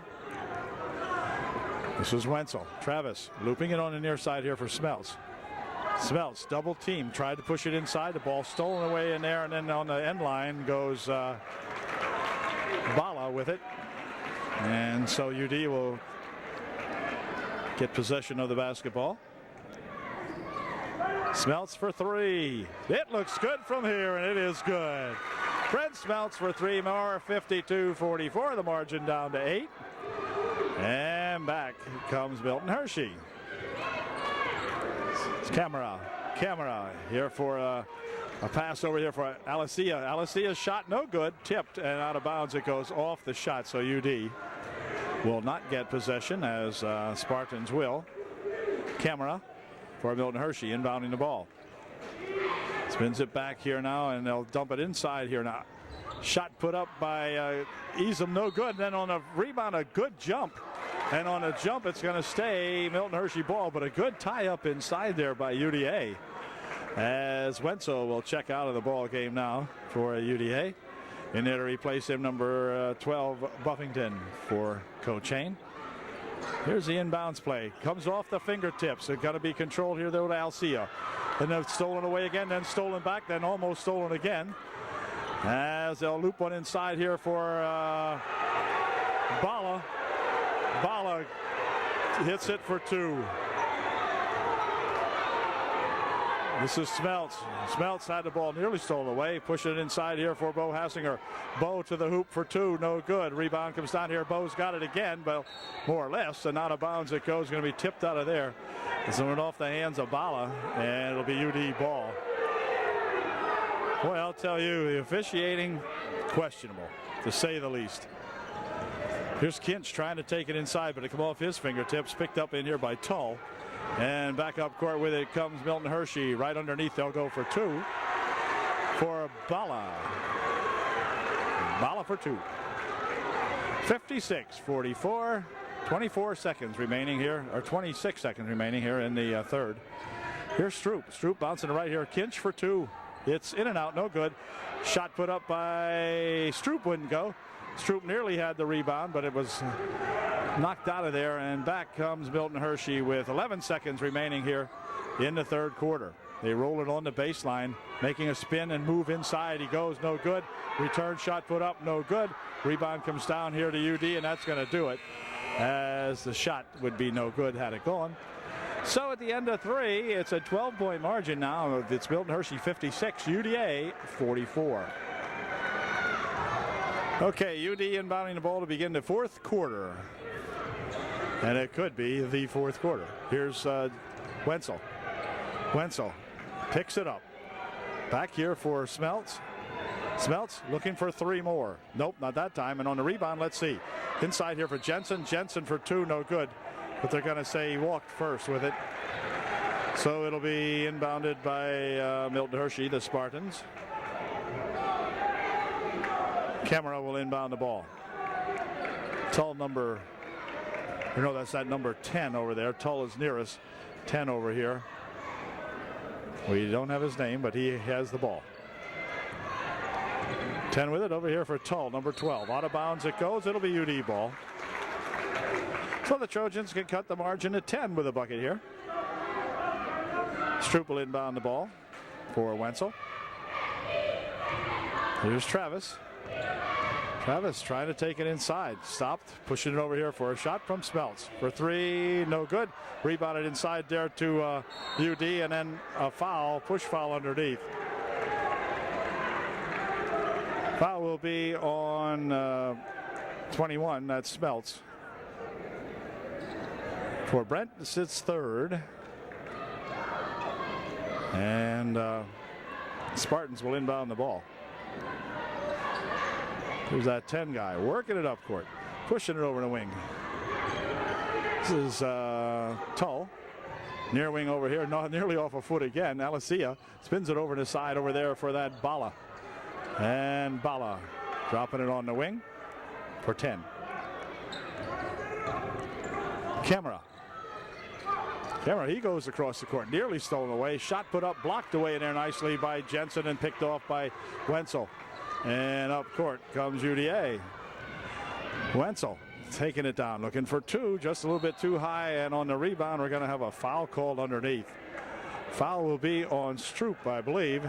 This is Wenzel. Travis looping it on the near side here for Smeltz. Smeltz double team, tried to push it inside. The ball stolen away in there, and then on the end line goes Bala with it. And so UD will get possession of the basketball. Smeltz for three. It looks good from here, and it is good. Brent Smeltz for three more. 52-44. The margin down to 8. And back comes Milton Hershey. It's Camera here for a pass over here for Alicia. Alicia's shot no good. Tipped and out of bounds. It goes off the shot. So UD will not get possession as Spartans will. Camera for Milton Hershey inbounding the ball. Spins it back here now, and they'll dump it inside here now. Shot put up by Easum, no good. And then on a rebound, a good jump. And on a jump, it's going to stay Milton Hershey ball, but a good tie up inside there by UDA. As Wenzel will check out of the ball game now for UDA. In there to replace him, number 12, Buffington for Coach Hain. Here's the inbounds play. Comes off the fingertips. They're going to be controlled here, though, to Alcia. And then stolen away again, then stolen back, then almost stolen again. As they'll loop one inside here for Bala. Bala hits it for two. This is Smeltz. Smeltz had the ball nearly stolen away. Pushing it inside here for Bo Hassinger. Bo to the hoop for two. No good. Rebound comes down here. Bo's got it again, but more or less. And out of bounds it goes. Going to be tipped out of there. It's going off the hands of Bala. And it'll be UD ball. Boy, I'll tell you, the officiating, questionable, to say the least. Here's Kinch trying to take it inside, but it come off his fingertips. Picked up in here by Tull. And back up court with it comes Milton Hershey. Right underneath, they'll go for two. For Bala. Bala for two. 56-44. 24 seconds remaining here, or 26 seconds remaining here in the third. Here's Stroop. Stroop bouncing to right here. Kinch for two. It's in and out, no good. Shot put up by Stroop, wouldn't go. Stroop nearly had the rebound, but it was knocked out of there, and back comes Milton Hershey with 11 seconds remaining here in the third quarter. They roll it on the baseline, making a spin and move inside. He goes, no good. Return shot put up, no good. Rebound comes down here to UD, and that's going to do it, as the shot would be no good had it gone. So at the end of three, it's a 12-point margin now. It's Milton Hershey 56, UDA 44. Okay, UD inbounding the ball to begin the fourth quarter. And it could be the fourth quarter. Here's Wenzel. Wenzel picks it up. Back here for Smeltz. Smeltz looking for three more. Nope, not that time. And on the rebound, let's see. Inside here for Jensen. Jensen for two, no good. But they're going to say he walked first with it. So it'll be inbounded by Milton Hershey, the Spartans. Camera will inbound the ball. Tull number, that's that number 10 over there. Tull is nearest. 10 over here. We don't have his name, but he has the ball. 10 with it over here for Tull, number 12. Out of bounds it goes. It'll be UD ball. So the Trojans can cut the margin to 10 with a bucket here. Stroop will inbound the ball for Wenzel. Here's Travis. Travis trying to take it inside. Stopped. Pushing it over here for a shot from Smeltz. For three, no good. Rebounded inside there to UD, and then a foul, push foul underneath. Foul will be on 21. That's Smeltz. For Brent, sits third. And Spartans will inbound the ball. There's that 10 guy working it up court, pushing it over the wing. This is Tull. Near wing over here, nearly off a foot again. Alicia spins it over to the side over there for that Bala. And Bala dropping it on the wing for 10. Camera, he goes across the court. Nearly stolen away. Shot put up, blocked away in there nicely by Jensen and picked off by Wenzel. And up court comes UDA. Wenzel taking it down, looking for two, just a little bit too high, and on the rebound we're going to have a foul called underneath. Foul will be on Stroop, I believe.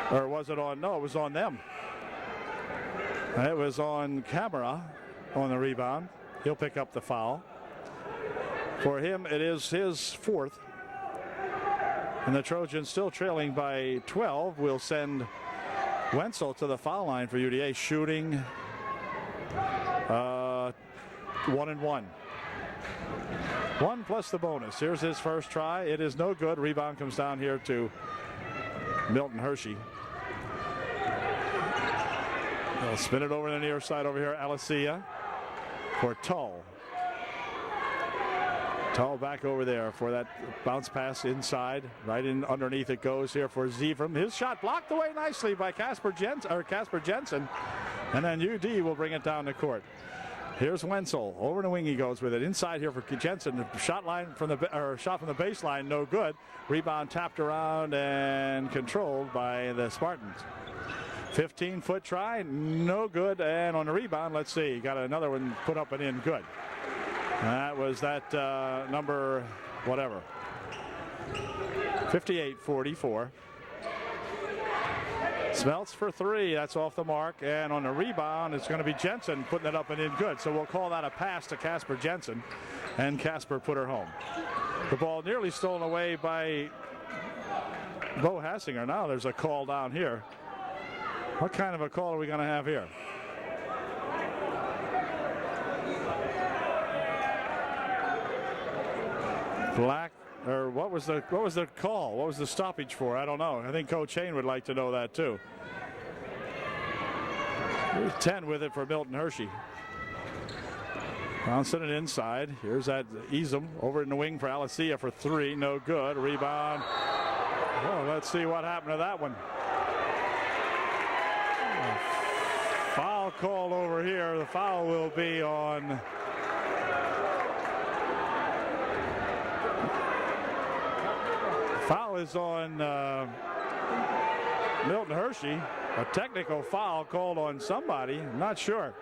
Or was it on? No, it was on them. It was on Camera on the rebound. He'll pick up the foul. For him, it is his fourth. And the Trojans still trailing by 12 will send Wenzel to the foul line for UDA, shooting 1-1. 1 plus the bonus. Here's his first try. It is no good. Rebound comes down here to Milton Hershey. They'll spin it over the near side over here. Alicia for Tull. Tull back over there for that bounce pass inside. Right in underneath it goes here for Zevram. His shot blocked away nicely by Casper Jensen. And then UD will bring it down the court. Here's Wenzel. Over the wing he goes with it. Inside here for Jensen. Shot from the baseline, no good. Rebound tapped around and controlled by the Spartans. 15-foot try, no good. And on the rebound, let's see, got another one put up and in, good. That was that number, whatever. 58-44. Smelts for three. That's off the mark. And on the rebound, it's going to be Jensen putting it up and in good. So we'll call that a pass to Casper Jensen. And Casper put her home. The ball nearly stolen away by Bo Hassinger. Now there's a call down here. What kind of a call are we going to have here? Black, or what was the call? What was the stoppage for? I don't know. I think Coach Hain would like to know that too. Here's 10 with it for Milton Hershey. Bouncing it inside. Here's that Easum over in the wing for Alicia for three. No good. Rebound. Oh, let's see what happened to that one. Foul called over here. The foul will be on foul is on Milton Hershey. A technical foul called on somebody. I'm not sure.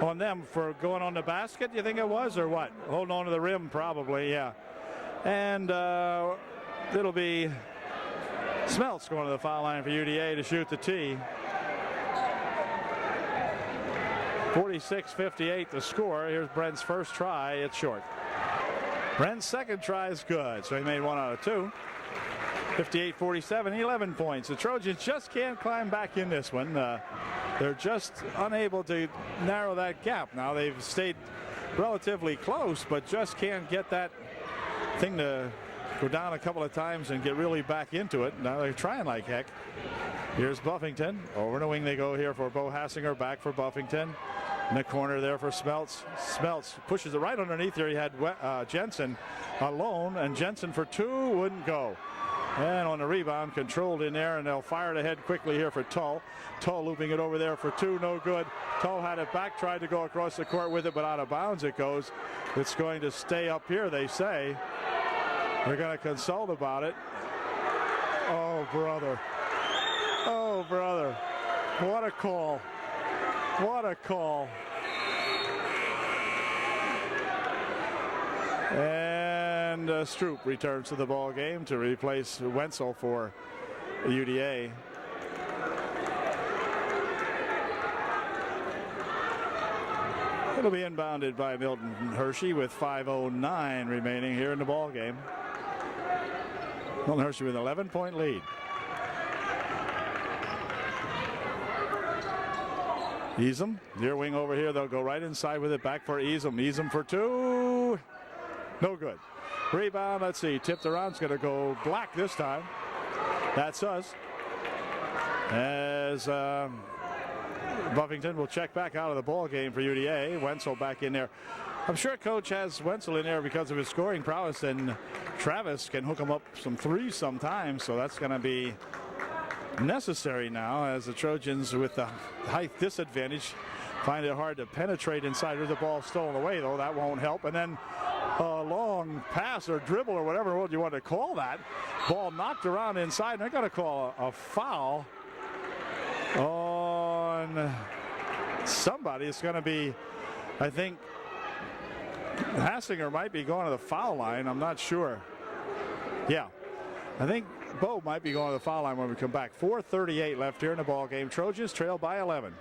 On them for going on the basket, you think it was, or what? Holding on to the rim, probably, yeah. And it'll be Smelts going to the foul line for UDA to shoot the tee. 46-58 the score. Here's Brent's first try. It's short. Brent's second try is good, so he made 1 out of 2. 58-47, 11 points. The Trojans just can't climb back in this one. They're just unable to narrow that gap. Now they've stayed relatively close, but just can't get that thing to go down a couple of times and get really back into it. Now they're trying like heck. Here's Buffington. Over the wing they go here for Bo Hassinger. Back for Buffington. In the corner there for Smelts. Smelts pushes it right underneath there. He had Jensen alone, and Jensen for two wouldn't go. And on the rebound, controlled in there, and they'll fire it ahead quickly here for Tull. Tull looping it over there for two, no good. Tull had it back, tried to go across the court with it, but out of bounds it goes. It's going to stay up here, they say. They're going to consult about it. Oh, brother. Oh, brother. What a call. What a call. And Stroop returns to the ball game to replace Wenzel for UDA. It'll be inbounded by Milton Hershey with 5:09 remaining here in the ball game. Milton Hershey with an 11-point lead. Easum, near wing over here. They'll go right inside with it. Back for Easum. Easum for two. No good. Rebound, let's see. Tipped around. It's going to go black this time. That's us. As Buffington will check back out of the ball game for UDA. Wenzel back in there. I'm sure Coach has Wenzel in there because of his scoring prowess, and Travis can hook him up some threes sometimes, so that's going to be necessary now as the Trojans, with the height disadvantage, find it hard to penetrate inside. With the ball stolen away, though, that won't help. And then a long pass or dribble or whatever you want to call that. Ball knocked around inside, and they're going to call a foul on somebody. It's going to be, I think, Hassinger might be going to the foul line. I'm not sure. Yeah, I think Bo might be going to the foul line when we come back. 4:38 left here in the ball game. Trojans trail by 11.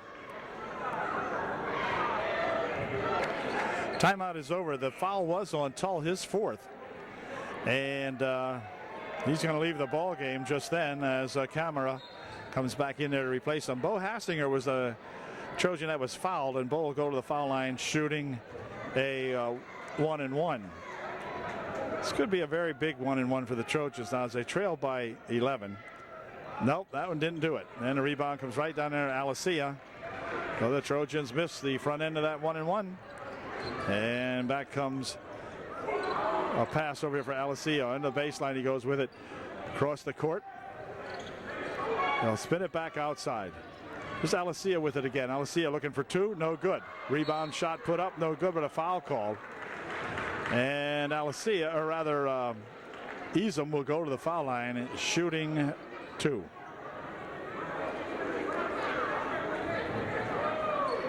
Timeout is over. The foul was on Tull, his fourth, and he's going to leave the ball game just then as Camera comes back in there to replace him. Bo Hassinger was a Trojan that was fouled, and Bo will go to the foul line shooting a 1-and-1. This could be a very big 1-and-1 for the Trojans now as they trail by 11. Nope, that one didn't do it. And the rebound comes right down there to Alicia. So the Trojans missed the front end of that 1-and-1. And back comes a pass over here for Alicia. On the baseline, he goes with it across the court. They'll spin it back outside. Here's Alicia with it again. Alicia looking for two, no good. Rebound shot put up, no good, but a foul called. And Alicia, or rather, Easum will go to the foul line, shooting two.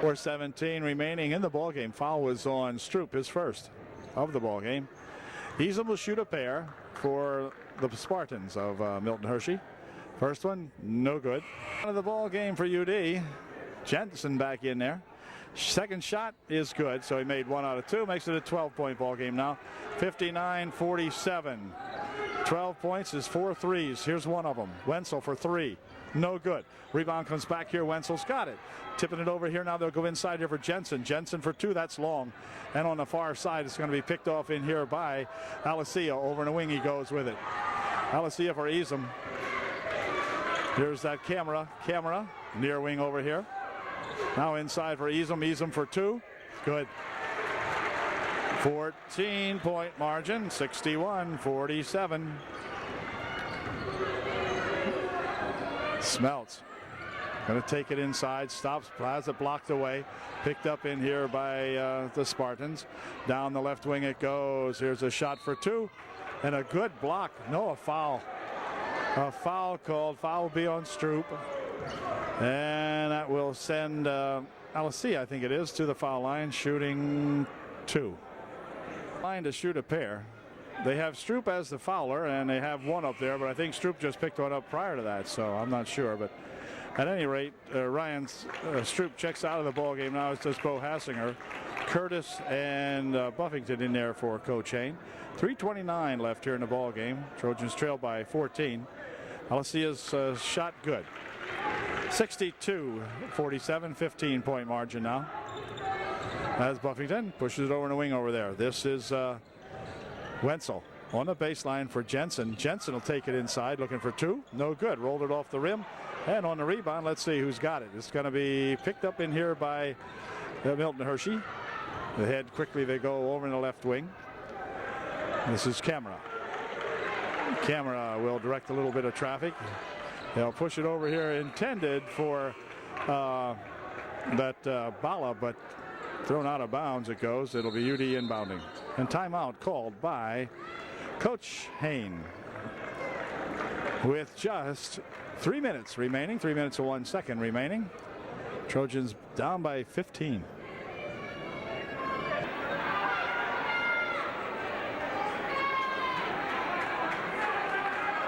4:17 remaining in the ball game. Foul was on Stroop, his first of the ball game. Easum will shoot a pair for the Spartans of Milton Hershey. First one, no good. Out of the ball game for UD. Jensen back in there. Second shot is good, so he made 1 out of 2. Makes it a 12-point ball game now. 59-47. 12 points is 4 threes. Here's one of them. Wenzel for 3. No good. Rebound comes back here. Wenzel's got it. Tipping it over here now. They'll go inside here for Jensen. Jensen for 2. That's long. And on the far side, it's going to be picked off in here by Alicia. Over in the wing, he goes with it. Alicia for Easum. Here's that Camera. Near wing over here. Now inside for Easum. Easum for 2. Good. 14-point margin. 61-47. Smelts. Going to take it inside. Stops. Plaza blocked away. Picked up in here by the Spartans. Down the left wing it goes. Here's a shot for 2. And a good block. No, a foul. A foul called. Foul will be on Stroop. And that will send Alicia, I think it is, to the foul line, shooting 2. Line to shoot a pair. They have Stroop as the fouler, and they have one up there, but I think Stroop just picked one up prior to that, so I'm not sure. But at any rate, Ryan Stroop checks out of the ball game now. It's just Bo Hassinger, Curtis, and Buffington in there for Coach Hain. 3:29 left here in the ball game. Trojans trail by 14. Alicia's shot good. 62-47, 15-point margin now. As Buffington pushes it over in the wing over there. This is Wenzel on the baseline for Jensen. Jensen will take it inside, looking for 2. No good. Rolled it off the rim. And on the rebound, let's see who's got it. It's going to be picked up in here by Milton Hershey. Ahead quickly, they go over in the left wing. This is Camera. Camera will direct a little bit of traffic. They'll push it over here, intended for that Bala, but thrown out of bounds it goes. It'll be UD inbounding. And timeout called by Coach Hain. With just 3 minutes remaining, 3 minutes and 1 second remaining. Trojans down by 15.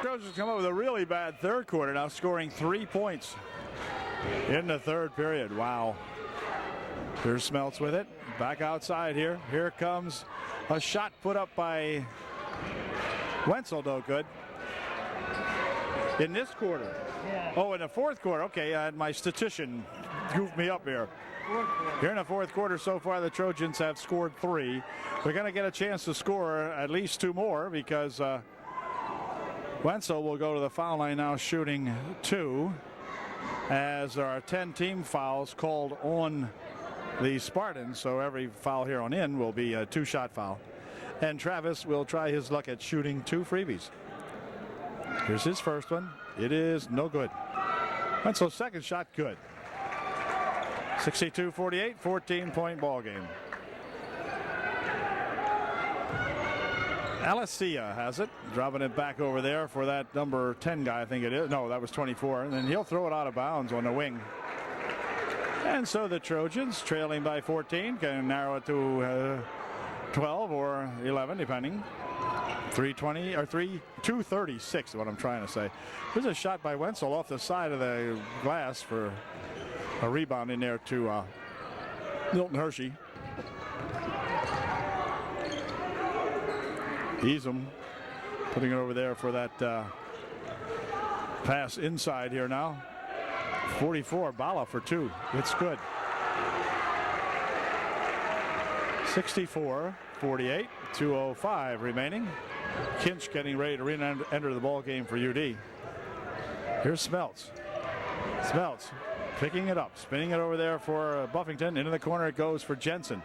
Trojans come up with a really bad third quarter now, scoring 3 points in the third period. Wow. Here's Smelts with it. Back outside here. Here comes a shot put up by Wenzel, no good. In this quarter. Yeah. Oh, in the fourth quarter. Okay, my statistician goofed me up here. Here in the fourth quarter so far, the Trojans have scored 3. They're going to get a chance to score at least 2 more because Wenzel will go to the foul line now, shooting 2. as there are 10 team fouls called on the Spartans, so every foul here on in will be a 2-shot foul. And Travis will try his luck at shooting 2 freebies. Here's his first one. It is no good. Wenzel's second shot, good. 62-48, 14-point ball game. Alessia has it, dropping it back over there for that number 10 guy, I think it is. No, that was 24. And then he'll throw it out of bounds on the wing. And so the Trojans, trailing by 14, can narrow it to 12 or 11, depending. 320 or 236 is what I'm trying to say. Here's a shot by Wenzel off the side of the glass for a rebound in there to Milton Hershey. Easem putting it over there for that pass inside here now. 44, Bala for 2. It's good. 64-48, 2:05 remaining. Kinch getting ready to enter the ball game for UD. Here's Smeltz. Smeltz picking it up, spinning it over there for Buffington. Into the corner it goes for Jensen.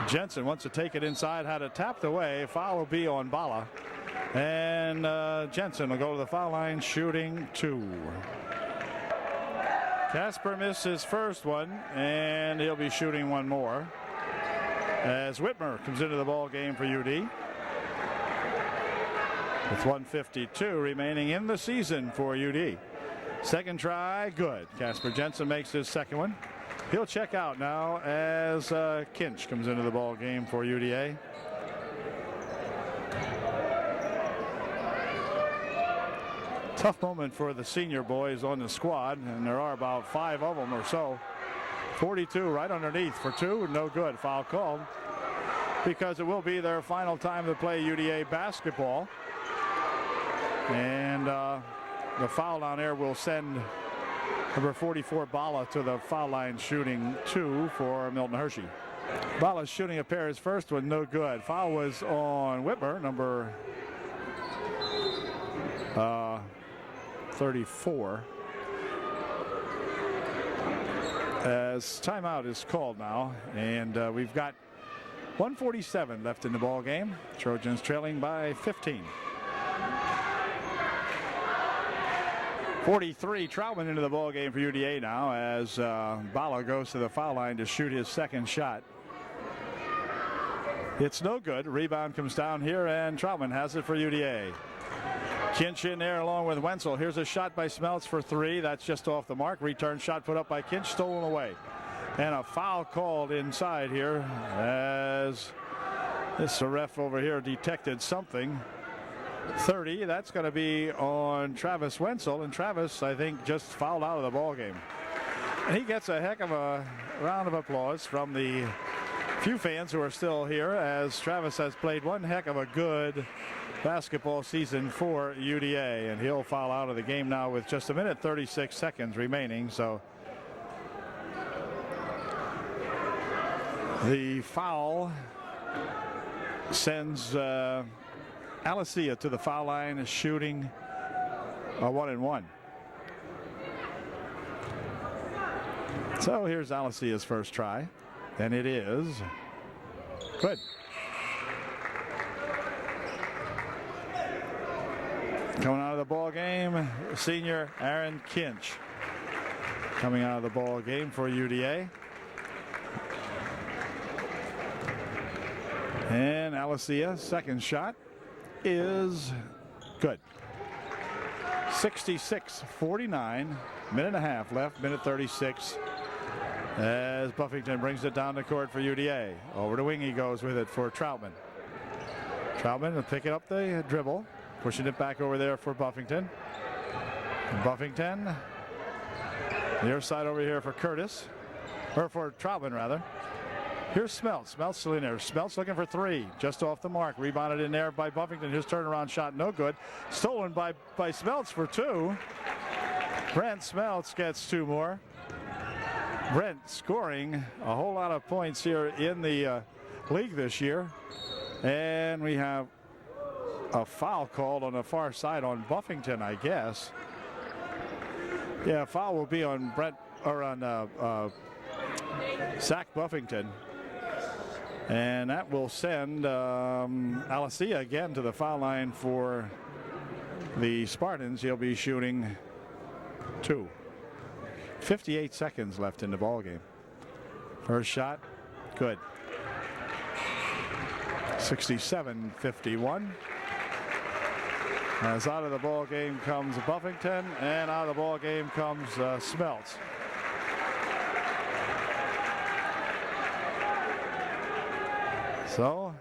Jensen wants to take it inside, had it tapped away. Foul will be on Bala. And Jensen will go to the foul line shooting 2. Casper missed his first one, and he'll be shooting one more as Whitmer comes into the ball game for UD. With 1:52 remaining in the season for UD. Second try, good. Casper Jensen makes his second one. He'll check out now as Kinch comes into the ball game for UDA. Tough moment for the senior boys on the squad, and there are about 5 of them or so. 42 right underneath for 2, no good. Foul called because it will be their final time to play UDA basketball. And the foul down there will send number 44 Bala to the foul line shooting 2 for Milton Hershey. Bala's shooting a pair. His first one no good. Foul was on Whitmer, number 34. As timeout is called now, and we've got 1:47 left in the ball game. Trojans trailing by 15. 43, Troutman into the ball game for UDA now as Bala goes to the foul line to shoot his second shot. It's no good. Rebound comes down here, and Troutman has it for UDA. Kinch in there along with Wenzel. Here's a shot by Smeltz for 3. That's just off the mark. Return shot put up by Kinch, stolen away. And a foul called inside here as this ref over here detected something. 30, that's going to be on Travis Wenzel, and Travis, I think, just fouled out of the ball game. And he gets a heck of a round of applause from the few fans who are still here, as Travis has played one heck of a good basketball season for UDA, and he'll foul out of the game now with just 1:36 seconds remaining. So the foul sends Alessia to the foul line, shooting a 1-and-1. So here's Alessia's first try, and it is good. Coming out of the ball game, senior Aaron Kinch coming out of the ball game for UDA. And Alessia's second shot is good. 66-49, minute and a half left, 1:36 as Buffington brings it down the court for UDA. Over the wing he goes with it for Troutman. Troutman will pick it up the dribble, pushing it back over there for Buffington. Buffington, near side over here for Curtis, or for Troutman rather. Here's Smeltz. Smeltz still in there. Smeltz looking for 3. Just off the mark. Rebounded in there by Buffington. His turnaround shot no good. Stolen by Smeltz for 2. Brent Smeltz gets 2 more. Brent scoring a whole lot of points here in the league this year. And we have a foul called on the far side on Buffington, I guess. Yeah, foul will be on Zach Buffington. And that will send Alessia again to the foul line for the Spartans. He'll be shooting 2. 58 seconds left in the ball game. First shot, good. 67-51. As out of the ball game comes Buffington, and out of the ball game comes Smeltz. So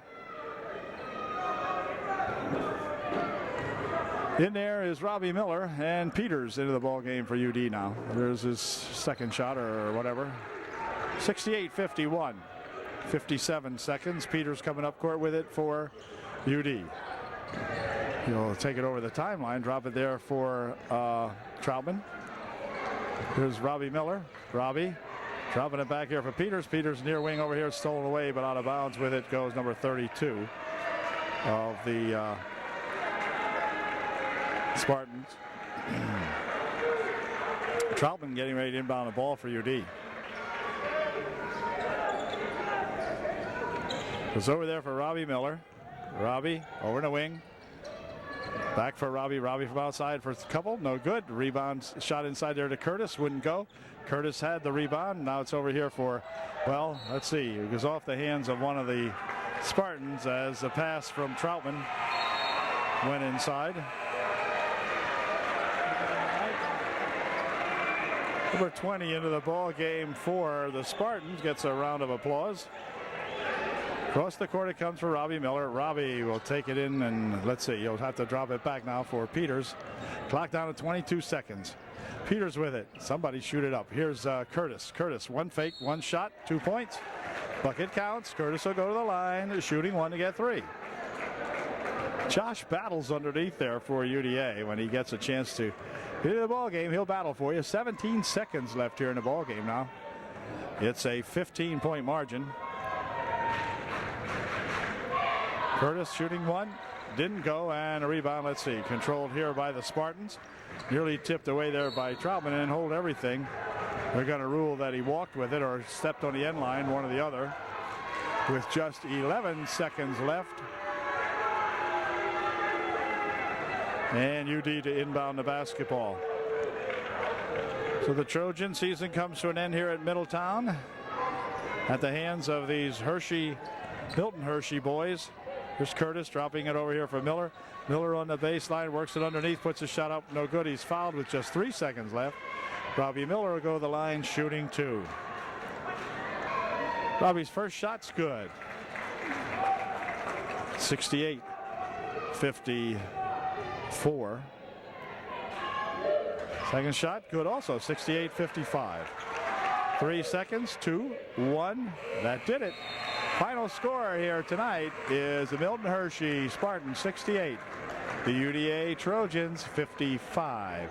in there is Robbie Miller, and Peters into the ball game for UD now. There's his second shot or whatever. 68-51. 57 seconds. Peters coming up court with it for UD. He'll take it over the timeline, drop it there for Troutman. Here's Robbie Miller. Robbie dropping it back here for Peters. Peters near wing over here, stolen away, but out of bounds with it goes number 32 of the Spartans. Troutman getting ready to inbound the ball for UD. It's over there for Robbie Miller. Robbie over in the wing. Back for Robbie. Robbie from outside for a couple. No good. Rebound shot inside there to Curtis. Wouldn't go. Curtis had the rebound. Now it's over here for, well, let's see. It goes off the hands of one of the Spartans as the pass from Troutman went inside. Number 20 into the ball game for the Spartans gets a round of applause. Across the court it comes for Robbie Miller. Robbie will take it in, and let's see, he'll have to drop it back now for Peters. Clock down to 22 seconds. Peters with it. Somebody shoot it up. Here's Curtis. Curtis, one fake, one shot, 2 points. Bucket counts. Curtis will go to the line, shooting 1 to get 3. Josh battles underneath there for UDA when he gets a chance to get into the ball game. He'll battle for you. 17 seconds left here in the ball game now. It's a 15-point margin. Curtis shooting 1, didn't go, and a rebound. Let's see, controlled here by the Spartans. Nearly tipped away there by Troutman and hold everything. They're going to rule that he walked with it or stepped on the end line, one or the other. With just 11 seconds left. And UD to inbound the basketball. So the Trojan season comes to an end here at Middletown at the hands of these Milton Hershey boys. Here's Curtis dropping it over here for Miller. Miller on the baseline, works it underneath, puts a shot up, no good. He's fouled with just 3 seconds left. Robbie Miller will go to the line shooting 2. Robbie's first shot's good. 68-54. Second shot good also, 68-55. 3 seconds, 2, 1. That did it. Final score here tonight is the Milton Hershey Spartans 68, the UDA Trojans 55.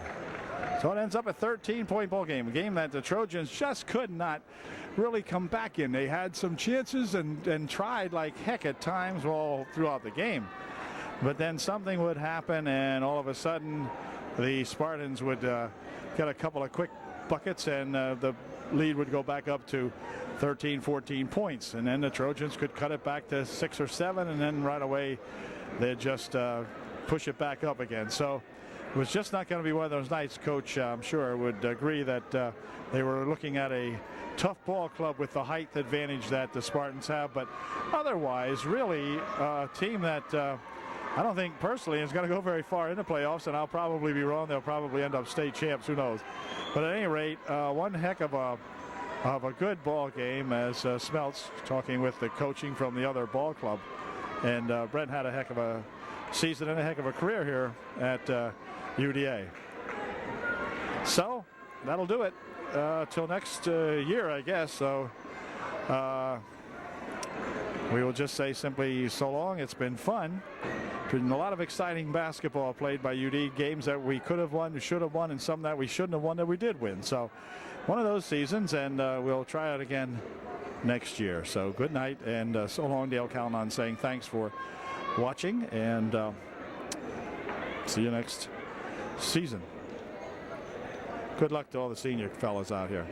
So it ends up a 13-point ball game, a game that the Trojans just could not really come back in. They had some chances and tried like heck at times all throughout the game. But then something would happen, and all of a sudden the Spartans would get a couple of quick buckets, and the lead would go back up to 13, 14 points, and then the Trojans could cut it back to 6 or 7, and then right away they'd just push it back up again. So it was just not going to be one of those nights. Coach, I'm sure, would agree that they were looking at a tough ball club with the height advantage that the Spartans have, but otherwise really a team that I don't think personally is going to go very far in the playoffs, and I'll probably be wrong. They'll probably end up state champs, who knows. But at any rate, one heck of a good ball game, as Smeltz talking with the coaching from the other ball club. And Brent had a heck of a season and a heck of a career here at UDA. So that'll do it till next year, I guess. So we will just say simply so long. It's been fun. Been a lot of exciting basketball played by UD, games that we could have won, should have won, and some that we shouldn't have won that we did win. So one of those seasons, and we'll try it again next year. So good night, and so long, Dale Calnon, saying thanks for watching, and see you next season. Good luck to all the senior fellas out here.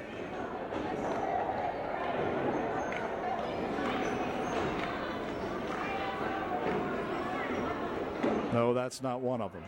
No, that's not one of them.